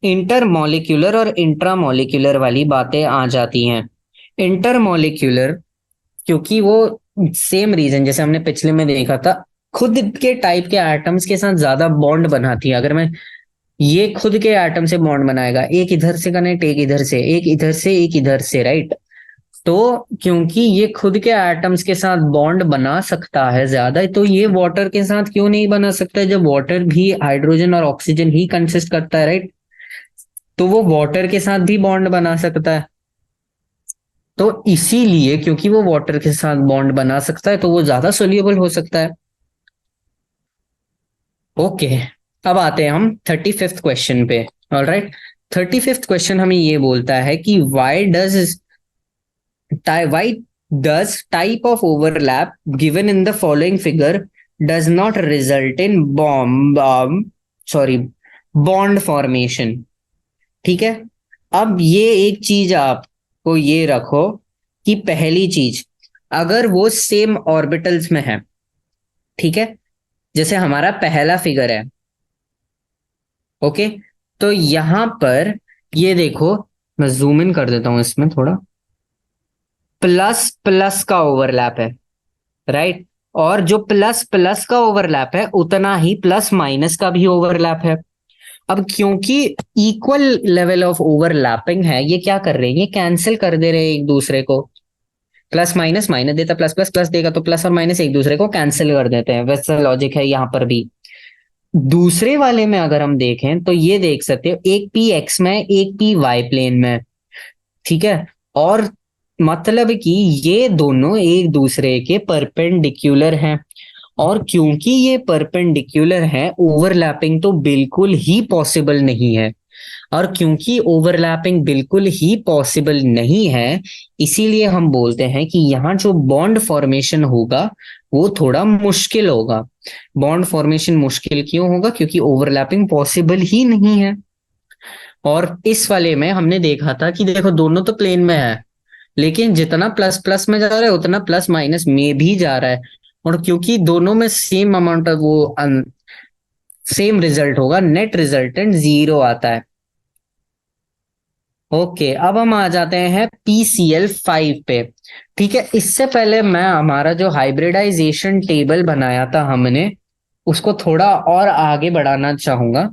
इंटरमॉलिक्यूलर और इंट्रामॉलिक्यूलर वाली बातें आ जाती हैं। इंटरमॉलिक्यूलर क्योंकि वो सेम रीजन जैसे हमने पिछले में देखा था, खुद के टाइप के एटम्स के साथ ज्यादा बॉन्ड बनाती है। अगर मैं ये खुद के एटम से बॉन्ड बनाएगा, एक इधर से कनेक्ट, एक इधर से, एक इधर से, एक इधर से, राइट। तो क्योंकि ये खुद के एटम्स के साथ बॉन्ड बना सकता है ज्यादा, तो ये वाटर के साथ क्यों नहीं बना सकता है, जब वाटर भी हाइड्रोजन और ऑक्सीजन ही कंसिस्ट करता है, राइट। तो वो वाटर के साथ भी बॉन्ड बना सकता है। तो इसीलिए क्योंकि वो वाटर के साथ बॉन्ड बना सकता है तो वो ज्यादा सोल्यूबल हो सकता है। ओके, अब आते हैं हम 35th क्वेश्चन पे। ऑलराइट, 35th क्वेश्चन हमें ये बोलता है कि why does type of overlap given in the following figure does not result in bond formation। ठीक है, अब ये एक चीज आपको ये रखो कि पहली चीज, अगर वो सेम ऑर्बिटल्स में है, ठीक है, जैसे हमारा पहला फिगर है, ओके, तो यहां पर ये देखो, मैं जूम इन कर देता हूं इसमें थोड़ा, प्लस प्लस का ओवरलैप है, राइट। और जो प्लस प्लस का ओवरलैप है उतना ही प्लस माइनस का भी ओवरलैप है। अब क्योंकि इक्वल लेवल ऑफ ओवरलैपिंग है, ये क्या कर रहे हैं, ये कैंसिल कर दे रहे हैं एक दूसरे को। प्लस माइनस माइनस देता, प्लस प्लस प्लस देगा, तो प्लस और माइनस एक दूसरे को कैंसिल कर देते हैं। वैसा लॉजिक है यहाँ पर भी। दूसरे वाले में अगर हम देखें तो ये देख सकते हो, एक पी एक्स में, एक पी वाई प्लेन में, ठीक है। और मतलब कि ये दोनों एक दूसरे के परपेंडिकुलर हैं, और क्योंकि ये परपेंडिकुलर है, ओवरलैपिंग तो बिल्कुल ही पॉसिबल नहीं है। और क्योंकि ओवरलैपिंग बिल्कुल ही पॉसिबल नहीं है, इसीलिए हम बोलते हैं कि यहाँ जो बॉन्ड फॉर्मेशन होगा वो थोड़ा मुश्किल होगा। बॉन्ड फॉर्मेशन मुश्किल क्यों होगा, क्योंकि ओवरलैपिंग पॉसिबल ही नहीं है। और इस वाले में हमने देखा था कि देखो दोनों तो प्लेन में है, लेकिन जितना प्लस प्लस में जा रहा है उतना प्लस माइनस में भी जा रहा है। और क्योंकि दोनों में सेम अमाउंट ऑफ वो सेम रिजल्ट होगा, नेट रिजल्टेंट 0 आता है। ओके, अब हम आ जाते हैं PCl5 पे। ठीक है, इससे पहले मैं हमारा जो हाइब्रिडाइजेशन टेबल बनाया था हमने, उसको थोड़ा और आगे बढ़ाना चाहूंगा।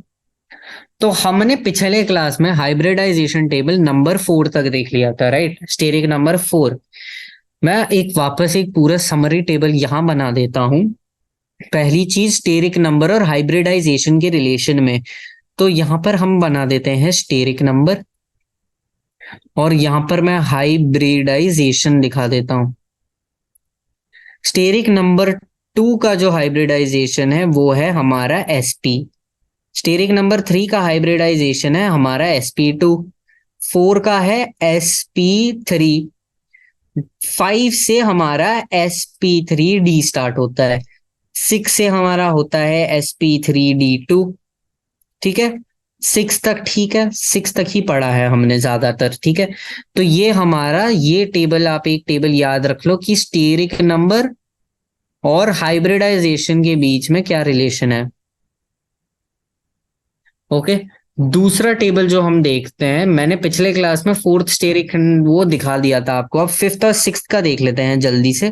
तो हमने पिछले क्लास में हाइब्रिडाइजेशन टेबल नंबर 4 तक देख लिया था, राइट, स्टेरिक नंबर 4। मैं वापस एक पूरा समरी टेबल यहां बना देता हूं। पहली चीज, स्टेरिक नंबर और हाइब्रिडाइजेशन के रिलेशन में, तो यहां पर हम बना देते हैं स्टेरिक नंबर, और यहां पर मैं हाइब्रिडाइजेशन दिखा देता हूं। स्टेरिक नंबर 2 का जो हाइब्रिडाइजेशन है वो है हमारा sp। स्टेरिक नंबर 3 का हाइब्रिडाइजेशन है हमारा sp2। 4 का है sp3। 5 से हमारा sp3d स्टार्ट होता है। 6 से हमारा होता है sp3d2। ठीक है, 6 तक ठीक है, 6 तक ही पढ़ा है हमने ज्यादातर, ठीक है। तो ये हमारा ये टेबल, आप एक टेबल याद रख लो कि स्टेरिक नंबर और हाइब्रिडाइजेशन के बीच में क्या रिलेशन है। ओके, दूसरा टेबल जो हम देखते हैं, मैंने पिछले क्लास में 4th स्टेरिक वो दिखा दिया था आपको। अब 5th और 6th का देख लेते हैं जल्दी से,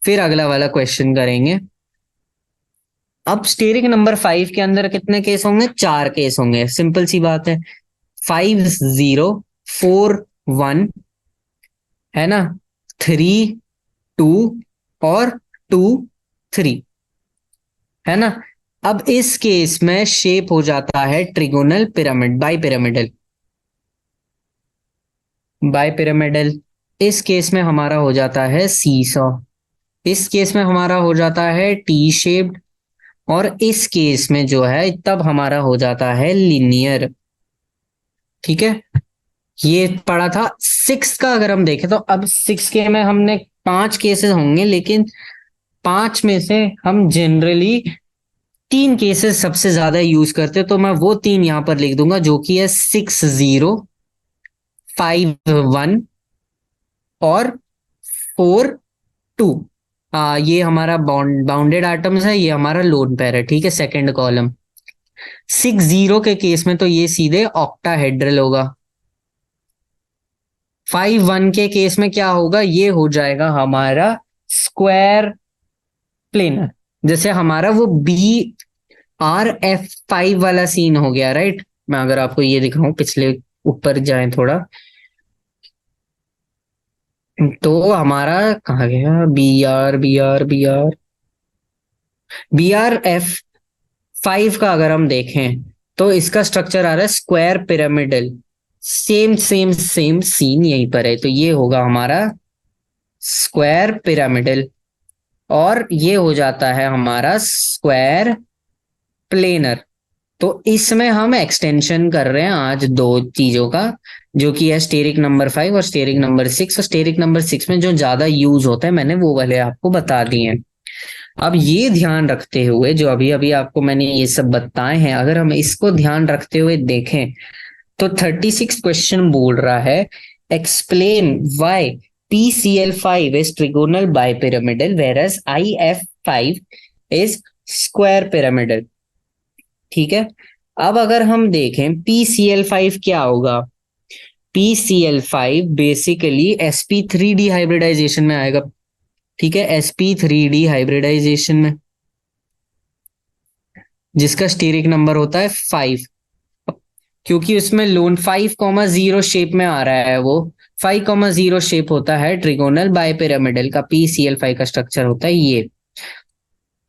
फिर अगला वाला क्वेश्चन करेंगे। अब स्टेरिक नंबर 5 के अंदर कितने केस होंगे? 4 केस होंगे, सिंपल सी बात है। 5 0 4 1, है ना, 3 2 और 2 3, है ना। अब इस केस में शेप हो जाता है trigonal pyramid, bipyramidal. Bipyramidal. इस केस में हमारा हो जाता है सीसॉ। इस केस में हमारा हो जाता है टी शेप्ड। और इस केस में जो है तब हमारा हो जाता है लिनियर। ठीक है, ये पढ़ा था। सिक्स का अगर हम देखें तो अब सिक्स के में हमने 5 केसेस होंगे, लेकिन 5 में से हम जनरली 3 केसेस सबसे ज्यादा यूज करते हैं, तो मैं वो 3 यहां पर लिख दूंगा, जो कि है 6 0 5 1 और 4 2। ये हमारा बाउंडेड एटम्स है, ये हमारा लोन पेयर है, ठीक है, सेकंड कॉलम। 6 0 के केस में तो ये सीधे ऑक्टाहेड्रल होगा। 5 1 के केस में क्या होगा? ये हो जाएगा हमारा स्क्वायर प्लेनर। जैसे हमारा वो BRF5 वाला सीन हो गया, राइट। मैं अगर आपको ये दिखाऊं, पिछले ऊपर जाएं थोड़ा, तो हमारा कहाँ गया? BRF5 का अगर हम देखें तो इसका स्ट्रक्चर आ रहा है square pyramidal. Same same same scene यहीं पर है, तो ये होगा हमारा स्क्वायर पिरामिडल। और ये हो जाता है हमारा स्क्वायर प्लेनर। तो इसमें हम एक्सटेंशन कर रहे हैं आज दो चीजों का, जो कि है स्टेरिक नंबर 5 और स्टेरिक नंबर 6। और स्टेरिक नंबर 6 में जो ज्यादा यूज होता है मैंने वो वाले आपको बता दिए हैं। अब ये ध्यान रखते हुए, जो अभी अभी आपको मैंने ये सब बताए हैं, अगर हम इसको ध्यान रखते हुए देखें तो 36 क्वेश्चन बोल रहा है, explain why PCl5 is trigonal bipyramidal whereas IF5 is square pyramidal। ठीक है, अब अगर हम देखें PCl5 क्या होगा? PCl5 बेसिकली sp3d हाइब्रिडाइजेशन में आएगा। ठीक है, sp3d हाइब्रिडाइजेशन में, जिसका स्टीरिक नंबर होता है 5। क्योंकि उसमें लोन 5,0 शेप में आ रहा है, वो 5,0 शेप होता है ट्रिगोनल बाइपिरामिडल का। PCl5 का स्ट्रक्चर होता है ये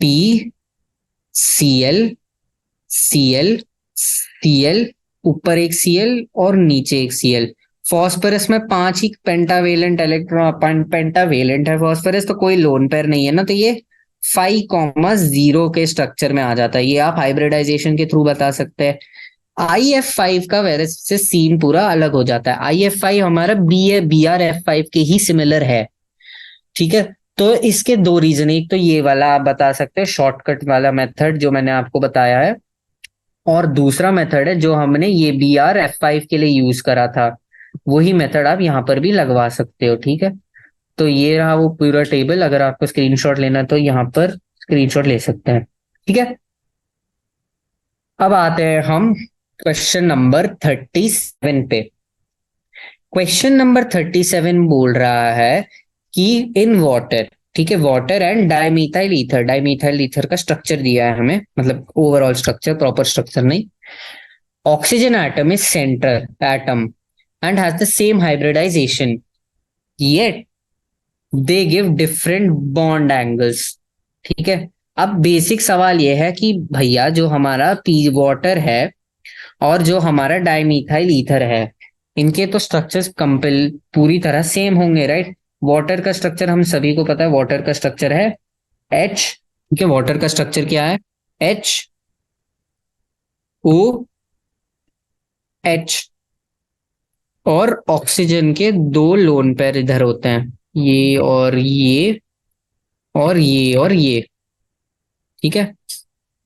PCl Cl Cl, ऊपर एक Cl और नीचे एक Cl। फॉस्फोरस में 5 ही पेंटावेलेंट इलेक्ट्रॉन, पेंटावेलेंट है फॉस्फोरस, तो कोई लोन पेयर नहीं है ना, तो ये 5,0 के स्ट्रक्चर में आ जाता है। ये आप हाइब्रिडाइजेशन के थ्रू बता सकते हैं। IF5 का वेरस से सीन पूरा अलग हो जाता है। IF5 हमारा BRF5 के ही सिमिलर है। ठीक है, तो इसके दो रीजन, एक तो ये वाला आप बता सकते हैं शॉर्टकट वाला मेथड जो मैंने आपको बताया है, और दूसरा मेथड है जो हमने ये BRF5 के लिए यूज करा था, वही मेथड आप यहाँ पर भी लगवा सकते हो। ठीक है, तो ये रहा वो पूरा टेबल। अगर आपको स्क्रीनशॉट लेना तो यहाँ पर स्क्रीनशॉट ले सकते हैं। ठीक है, अब आते हैं हम क्वेश्चन नंबर 37 पे। क्वेश्चन नंबर 37 बोल रहा है कि इन वाटर, ठीक है, water and dimethyl ether, dimethyl ether का स्ट्रक्चर दिया है हमें, मतलब ओवरऑल स्ट्रक्चर, प्रॉपर स्ट्रक्चर नहीं। Oxygen atom is centre atom and has the same hybridisation, yet they give different bond angles. ठीक है, अब बेसिक सवाल यह है कि भैया जो हमारा पी वाटर है और जो हमारा डाइमीथाइल ईथर है, इनके तो स्ट्रक्चर्स कंपेल पूरी तरह सेम होंगे, राइट। वाटर का स्ट्रक्चर हम सभी को पता है, वाटर का स्ट्रक्चर है H। ठीक है, वाटर का स्ट्रक्चर क्या है? HOH। और ऑक्सीजन के दो लोन पेयर इधर होते हैं, ये और ये और ये और ये। ठीक है,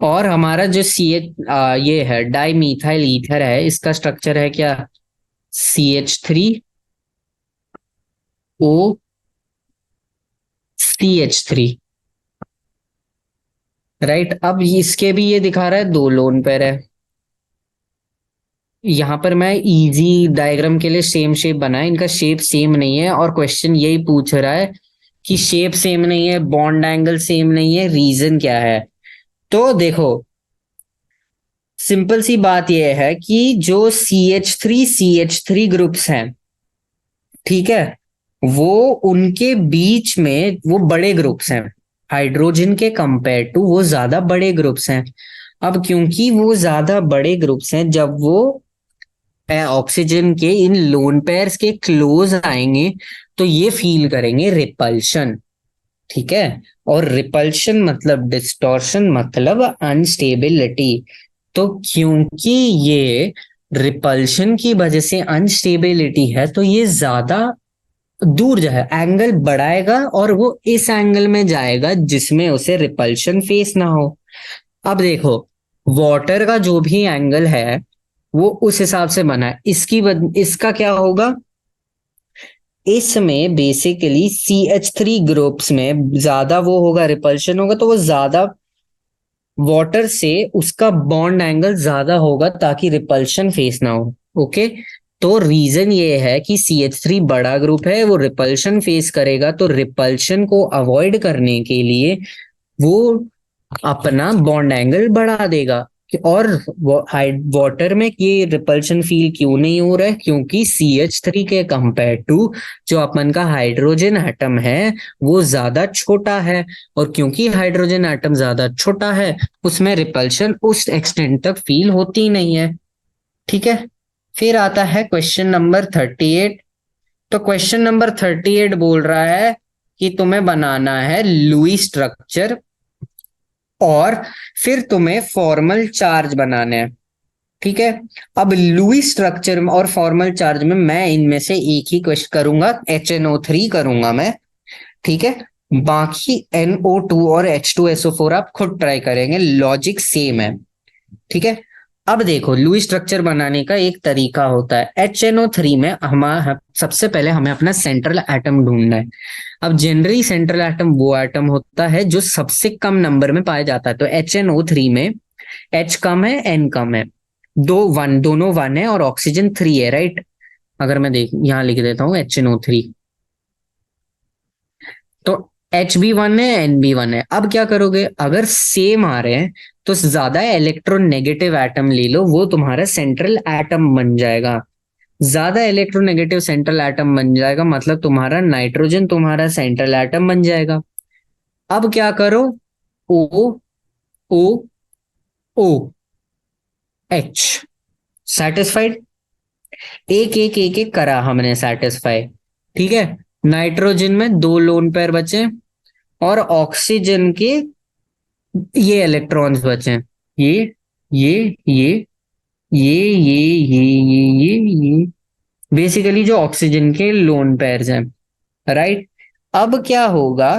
और हमारा जो ये है डाइमीथाइल ईथर है, इसका स्ट्रक्चर है क्या? CH3OCH3, right. अब इसके भी ये दिखा रहा है दो लोन पेयर है। यहां पर मैं इजी डायग्राम के लिए सेम शेप बनाया, इनका शेप सेम नहीं है, और क्वेश्चन यही पूछ रहा है कि शेप सेम नहीं है, बॉन्ड एंगल सेम नहीं है, रीजन क्या है? तो देखो, सिंपल सी बात यह है कि जो CH3 ग्रुप्स हैं, ठीक है, वो उनके बीच में वो बड़े ग्रुप्स हैं, हाइड्रोजन के कंपेयर टू वो ज्यादा बड़े ग्रुप्स हैं। अब क्योंकि वो ज्यादा बड़े ग्रुप्स हैं, जब वो ऑक्सीजन के इन लोन पेयर्स के क्लोज आएंगे तो ये फील करेंगे रिपल्शन, ठीक है। और रिपल्शन मतलब डिस्टॉर्शन, मतलब अनस्टेबिलिटी। तो क्योंकि ये रिपल्शन की वजह से अनस्टेबिलिटी है, तो ये ज्यादा दूर जाए, एंगल बढ़ाएगा और वो इस एंगल में जाएगा जिसमें उसे रिपल्शन फेस ना हो। अब देखो, वाटर का जो भी एंगल है वो उस हिसाब से बना है। इसका क्या होगा, इसमें बेसिकली CH3 ग्रुप्स में ज्यादा वो होगा, रिपल्शन होगा, तो वो ज्यादा वाटर से उसका बॉन्ड एंगल ज्यादा होगा ताकि रिपल्शन फेस ना हो। ओके, तो रीजन ये है कि CH3 बड़ा ग्रुप है, वो रिपल्शन फेस करेगा, तो रिपल्शन को अवॉइड करने के लिए वो अपना बॉन्ड एंगल बढ़ा देगा। और वाटर में ये रिपल्शन फील क्यों नहीं हो रहा है, क्योंकि CH3 के कंपेयर टू जो अपन का हाइड्रोजन एटम है वो ज्यादा छोटा है। और क्योंकि हाइड्रोजन एटम ज्यादा छोटा है, उसमें रिपल्शन उस एक्सटेंट तक फील होती नहीं है, ठीक है। फिर आता है क्वेश्चन नंबर 38। तो क्वेश्चन नंबर 38 बोल रहा है कि तुम्हें बनाना है लुई स्ट्रक्चर और फिर तुम्हें फॉर्मल चार्ज बनाने हैं, ठीक है। अब लुई स्ट्रक्चर और फॉर्मल चार्ज में मैं इनमें से एक ही क्वेश्चन करूंगा, HNO3 करूंगा मैं, ठीक है। बाकी NO2 और H2SO4 आप खुद ट्राई करेंगे, लॉजिक सेम है, ठीक है। अब देखो, लुई स्ट्रक्चर बनाने का एक तरीका होता है। HNO3 में हमारा सबसे पहले हमें अपना सेंट्रल एटम ढूंढना है। अब जनरली सेंट्रल एटम वो एटम होता है जो सबसे कम नंबर में पाया जाता है। तो HNO3 में H कम है, N कम है, दोनों वन है और ऑक्सीजन 3 है, राइट। अगर मैं देख यहाँ लिख देता हूँ HNO3, तो H भी 1 है, N भी 1 है। अब क्या करोगे, अगर सेम आ रहे हैं तो ज्यादा इलेक्ट्रोनेगेटिव एटम ले लो, वो तुम्हारा सेंट्रल एटम बन जाएगा। ज्यादा इलेक्ट्रोनेगेटिव सेंट्रल एटम बन जाएगा मतलब तुम्हारा नाइट्रोजन तुम्हारा सेंट्रल एटम बन जाएगा। अब क्या करो, O O O H, satisfied. एक एक करा हमने सेटिस्फाई, ठीक है। नाइट्रोजन में 2 लोन पेयर बचे और ऑक्सीजन के ये इलेक्ट्रॉन्स बचे, ये ये ये ये बेसिकली जो ऑक्सीजन के लोन पेयर्स हैं, राइट। अब क्या होगा,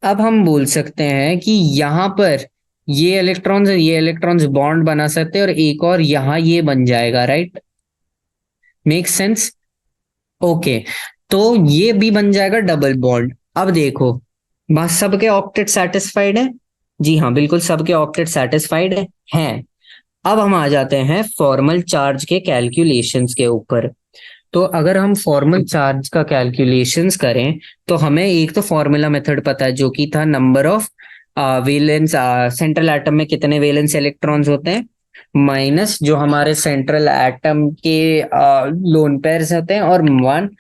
अब हम बोल सकते हैं कि यहां पर ये इलेक्ट्रॉन्स बॉन्ड बना सकते हैं और एक और यहां ये बन जाएगा, राइट। Make sense, okay. तो ये भी बन जाएगा डबल बॉन्ड। अब देखो, बस सबके ऑक्टेट सेटिस्फाइड है, जी हाँ बिल्कुल सबके ऑक्टेट सेटिस्फाइड हैं। अब हम आ जाते हैं फॉर्मल चार्ज के कैलकुलेशंस के ऊपर। तो अगर हम फॉर्मल चार्ज का कैलकुलेशंस करें तो हमें एक तो फॉर्मूला मेथड पता है जो कि था number of valence, central atom में कितने वेलेंस इलेक्ट्रॉन्स होते हैं, माइनस जो हमारे सेंट्रल एटम के लोन पेयर्स होते हैं, और 1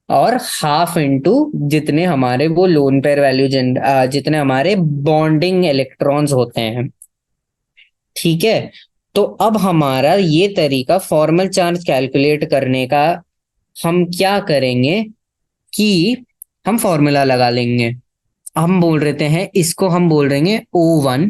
और हाफ इनटू जितने हमारे वो लोन पेयर वैल्यू जितने हमारे बॉन्डिंग इलेक्ट्रॉन्स होते हैं, ठीक है। तो अब हमारा ये तरीका फॉर्मल चार्ज कैलकुलेट करने का, हम क्या करेंगे कि हम फॉर्मूला लगा लेंगे। हम बोल रहे हैं इसको हम बोल देंगे O1,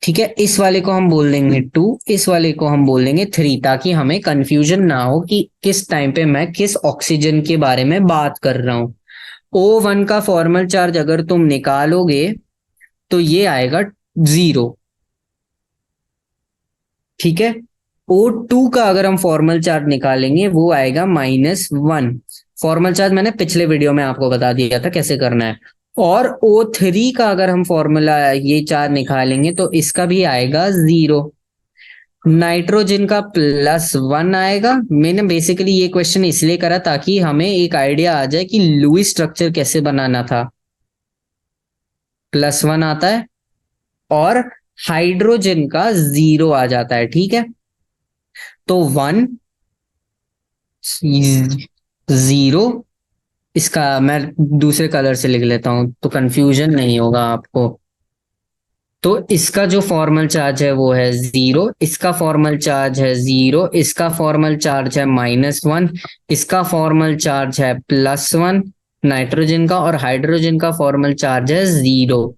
ठीक है। इस वाले को हम बोल देंगे 2, इस वाले को हम बोल देंगे 3, ताकि हमें कंफ्यूजन ना हो कि किस टाइम पे मैं किस ऑक्सीजन के बारे में बात कर रहा हूं। O1 का फॉर्मल चार्ज अगर तुम निकालोगे तो ये आएगा 0, ठीक है। O2 का अगर हम फॉर्मल चार्ज निकालेंगे वो आएगा -1। फॉर्मल चार्ज मैंने पिछले वीडियो में आपको बता दिया था कैसे करना है। और O3 का अगर हम फॉर्मूला ये चार्ज निकालेंगे तो इसका भी आएगा 0। नाइट्रोजन का +1 आएगा। मैंने बेसिकली ये क्वेश्चन इसलिए करा ताकि हमें एक आइडिया आ जाए कि लुईस स्ट्रक्चर कैसे बनाना था। +1 आता है, और हाइड्रोजन का 0 आ जाता है, ठीक है। तो 1 0, इसका मैं दूसरे कलर से लिख लेता हूं तो कंफ्यूजन नहीं होगा आपको। तो इसका जो फॉर्मल चार्ज है वो है 0, इसका फॉर्मल चार्ज है 0, इसका फॉर्मल चार्ज है -1, इसका फॉर्मल चार्ज है +1 नाइट्रोजन का, और हाइड्रोजन का फॉर्मल चार्ज है 0।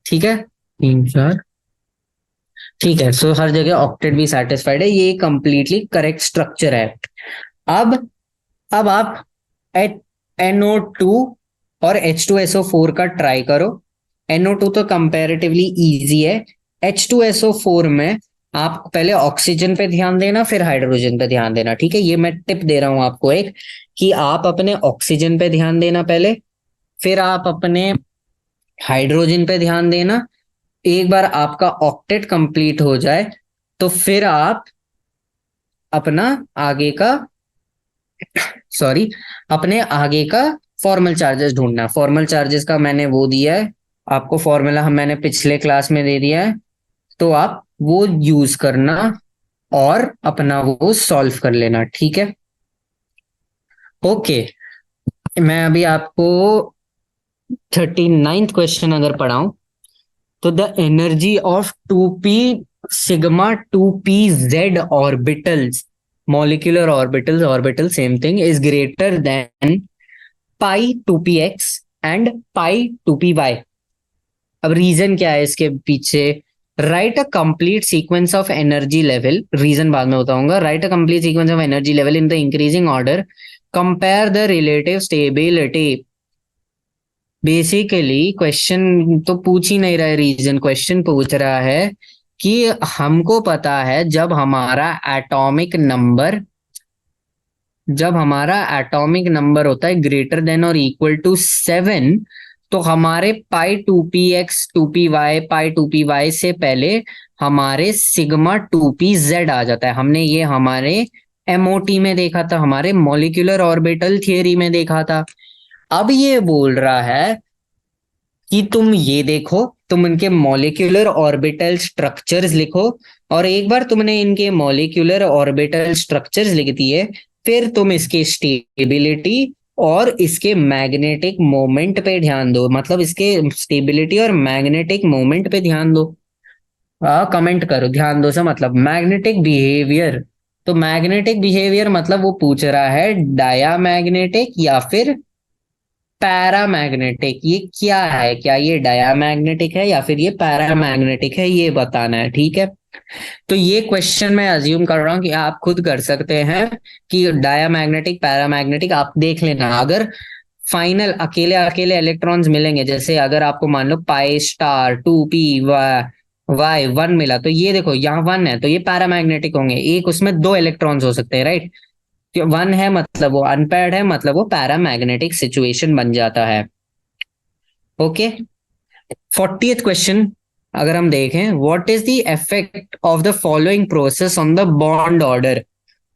ठीक है, 3 4, ठीक है। सो हर जगह ऑक्टेट भी सेटिस्फाइड है, ये कंप्लीटली करेक्ट स्ट्रक्चर है। अब अब आप NO2 और H2SO4 का ट्राई करो। NO2 तो कंपैरेटिवली इजी है। H2SO4 में आप पहले ऑक्सीजन पे ध्यान देना, फिर हाइड्रोजन पे ध्यान देना, ठीक है। ये मैं टिप दे रहा हूं आपको एक, कि आप अपने ऑक्सीजन पे ध्यान देना पहले, फिर आप अपने हाइड्रोजन पे ध्यान देना। एक बार आपका ऑक्टेट कंप्लीट हो जाए तो फिर आप अपना आगे का सॉरी अपने आगे का फॉर्मल चार्जेस ढूंढना। फॉर्मल चार्जेस का मैंने वो दिया है आपको, फॉर्मूला हम मैंने पिछले क्लास में दे दिया है, तो आप वो यूज करना और अपना वो सॉल्व कर लेना, ठीक है। ओके, मैं अभी आपको 39th क्वेश्चन अगर पढ़ाऊं, तो the energy of 2p sigma 2p z orbitals, molecular orbital same thing, is greater than pi 2px and pi 2py। अब रीजन क्या है इसके पीछे? Write a complete sequence of energy level, reason बाद में बताऊंगा। Write a complete sequence of energy level in the increasing order, compare the relative stability. Basically question तो पूछ ही नहीं रहा है रीजन, क्वेश्चन पूछ रहा है कि हमको पता है जब हमारा एटॉमिक नंबर होता है ग्रेटर देन और इक्वल टू 7, तो हमारे पाई 2px 2py पाई 2py से पहले हमारे सिग्मा 2pz आ जाता है। हमने ये हमारे MOT में देखा था, हमारे मॉलिक्यूलर ऑर्बिटल थियरी में देखा था। अब ये बोल रहा है कि तुम ये देखो, तुम इनके मॉलिक्यूलर ऑर्बिटल स्ट्रक्चर्स लिखो, और एक बार तुमने इनके मॉलिक्यूलर ऑर्बिटल स्ट्रक्चर्स लिख दिए, फिर तुम इसके स्टेबिलिटी और इसके मैग्नेटिक मोमेंट पे ध्यान दो। मतलब इसके स्टेबिलिटी और मैग्नेटिक मोमेंट पे ध्यान दो। कमेंट करो, ध्यान दो से मतलब मैग्नेटिक बिहेवियर। तो मैग्नेटिक बिहेवियर मतलब वो पूछ रहा है डायामैग्नेटिक या फिर पैरामैग्नेटिक। ये क्या है, क्या ये डायामैग्नेटिक है या फिर ये पैरामैग्नेटिक है, ये बताना है, ठीक है। तो ये क्वेश्चन मैं अज्यूम कर रहा हूं कि आप खुद कर सकते हैं कि डायामैग्नेटिक पैरामैग्नेटिक आप देख लेना। अगर फाइनल अकेले अकेले इलेक्ट्रॉन्स मिलेंगे, जैसे अगर आपको मान लो पाई स्टार 2p y 1 मिला, तो ये देखो यहाँ 1 है तो ये पैरामैग्नेटिक होंगे, एक उसमें 2 इलेक्ट्रॉन्स हो सकते हैं, राइट। 1 है मतलब वो अनपेयर्ड है, मतलब वो पैरामैग्नेटिक सिचुएशन बन जाता है। ओके, 40th क्वेश्चन अगर हम देखें, what is the effect of the following process on the bond order.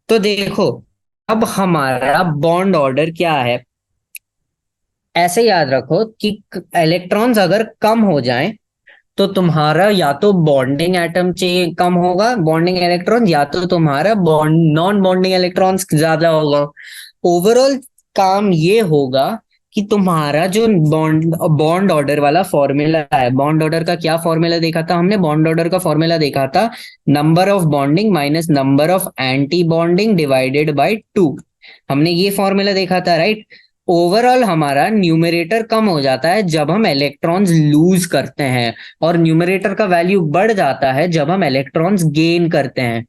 तो देखो, अब हमारा बॉन्ड ऑर्डर क्या है, ऐसे याद रखो कि इलेक्ट्रॉन्स अगर कम हो जाएं तो तुम्हारा या तो बॉन्डिंग एटम चाहिए कम होगा, बॉन्डिंग इलेक्ट्रॉन, या तो तुम्हारा बॉन्ड नॉन बॉन्डिंग इलेक्ट्रॉन्स ज्यादा होगा। ओवरऑल काम ये होगा कि तुम्हारा जो बॉन्ड बॉन्ड ऑर्डर वाला फॉर्मूला है, बॉन्ड ऑर्डर का क्या फॉर्मूला देखा था हमने? बॉन्ड ऑर्डर का फॉर्मूला देखा था number of bonding minus number of anti bonding divided by 2। हमने ये फॉर्मूला देखा था, राइट। ओवरऑल हमारा न्यूमरेटर कम हो जाता है जब हम इलेक्ट्रॉन्स लूज करते हैं, और न्यूमरेटर का वैल्यू बढ़ जाता है जब हम इलेक्ट्रॉन्स गेन करते हैं।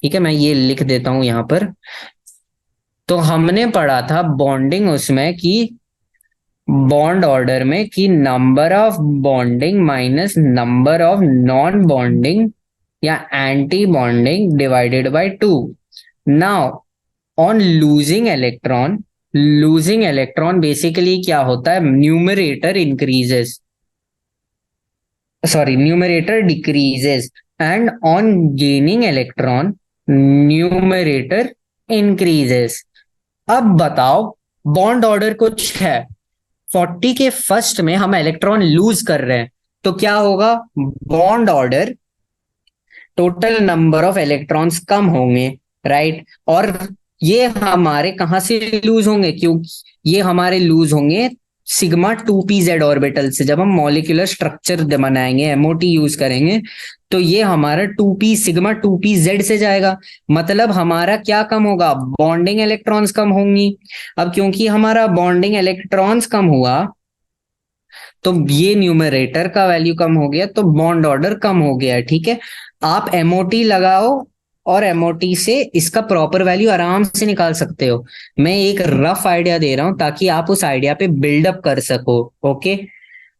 ठीक है, मैं ये लिख देता हूं यहां पर। तो हमने पढ़ा था बॉन्डिंग उसमें कि बॉन्ड ऑर्डर में कि number of bonding minus number of nonbonding या antibonding divided by 2। Now on losing electron basically क्या होता है, numerator decreases, and on gaining electron numerator increases. अब बताओ, बॉन्ड ऑर्डर कुछ है, 40 के फर्स्ट में हम इलेक्ट्रॉन लूज कर रहे हैं, तो क्या होगा, bond order, total number of electrons कम होंगे, राइट। और ये हमारे कहाँ से लूज होंगे, क्योंकि ये हमारे लूज होंगे सिग्मा 2p z ऑर्बिटल से। जब हम मॉलिक्यूलर स्ट्रक्चर बनाएंगे, एमओटी यूज करेंगे, तो ये हमारा 2p सिग्मा 2p z से जाएगा। मतलब हमारा क्या कम होगा, बॉन्डिंग इलेक्ट्रॉन्स कम होंगी। अब क्योंकि हमारा बॉन्डिंग इलेक्ट्रॉन्स कम हुआ, तो ये न्यूमरेटर का वैल्यू कम हो गया, तो बॉन्ड ऑर्डर कम हो गया, ठीक है। आप एमओटी लगाओ और एमओटी से इसका प्रॉपर वैल्यू आराम से निकाल सकते हो। मैं एक रफ आइडिया दे रहा हूं ताकि आप उस आइडिया पे बिल्डअप कर सको। ओके,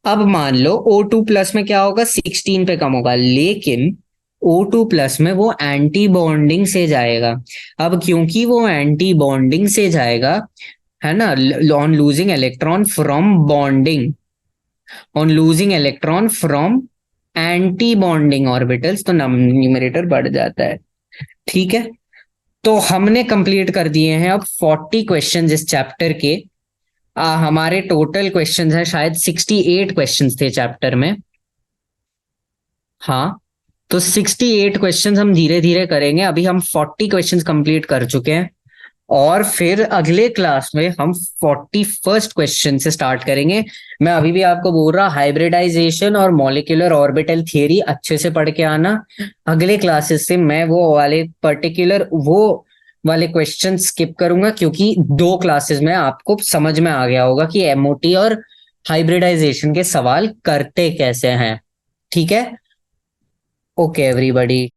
अब मान लो O2 प्लस में क्या होगा, 16 पे कम होगा, लेकिन O2 प्लस में वो एंटी बॉन्डिंग से जाएगा। अब क्योंकि वो एंटी बॉन्डिंग से जाएगा, है ना, on losing electron from bonding, on losing electron from anti bonding orbitals, तो न्यूमरेटर बढ़ जाता है, ठीक है। तो हमने कंप्लीट कर दिए हैं अब 40 क्वेश्चन इस चैप्टर के। हमारे टोटल क्वेश्चंस हैं शायद 68 क्वेश्चंस थे चैप्टर में। हाँ, तो 68 क्वेश्चंस हम धीरे धीरे करेंगे। अभी हम 40 क्वेश्चंस कंप्लीट कर चुके हैं, और फिर अगले क्लास में हम 41st क्वेश्चन से स्टार्ट करेंगे। मैं अभी भी आपको बोल रहा, हाइब्रिडाइजेशन और मॉलिक्यूलर ऑर्बिटल थियरी अच्छे से पढ़ के आना। अगले क्लासेस से मैं वो वाले क्वेश्चन स्किप करूंगा, क्योंकि 2 क्लासेस में आपको समझ में आ गया होगा कि एमओटी और हाइब्रिडाइजेशन के सवाल करते कैसे हैं, ठीक है। Okay everybody.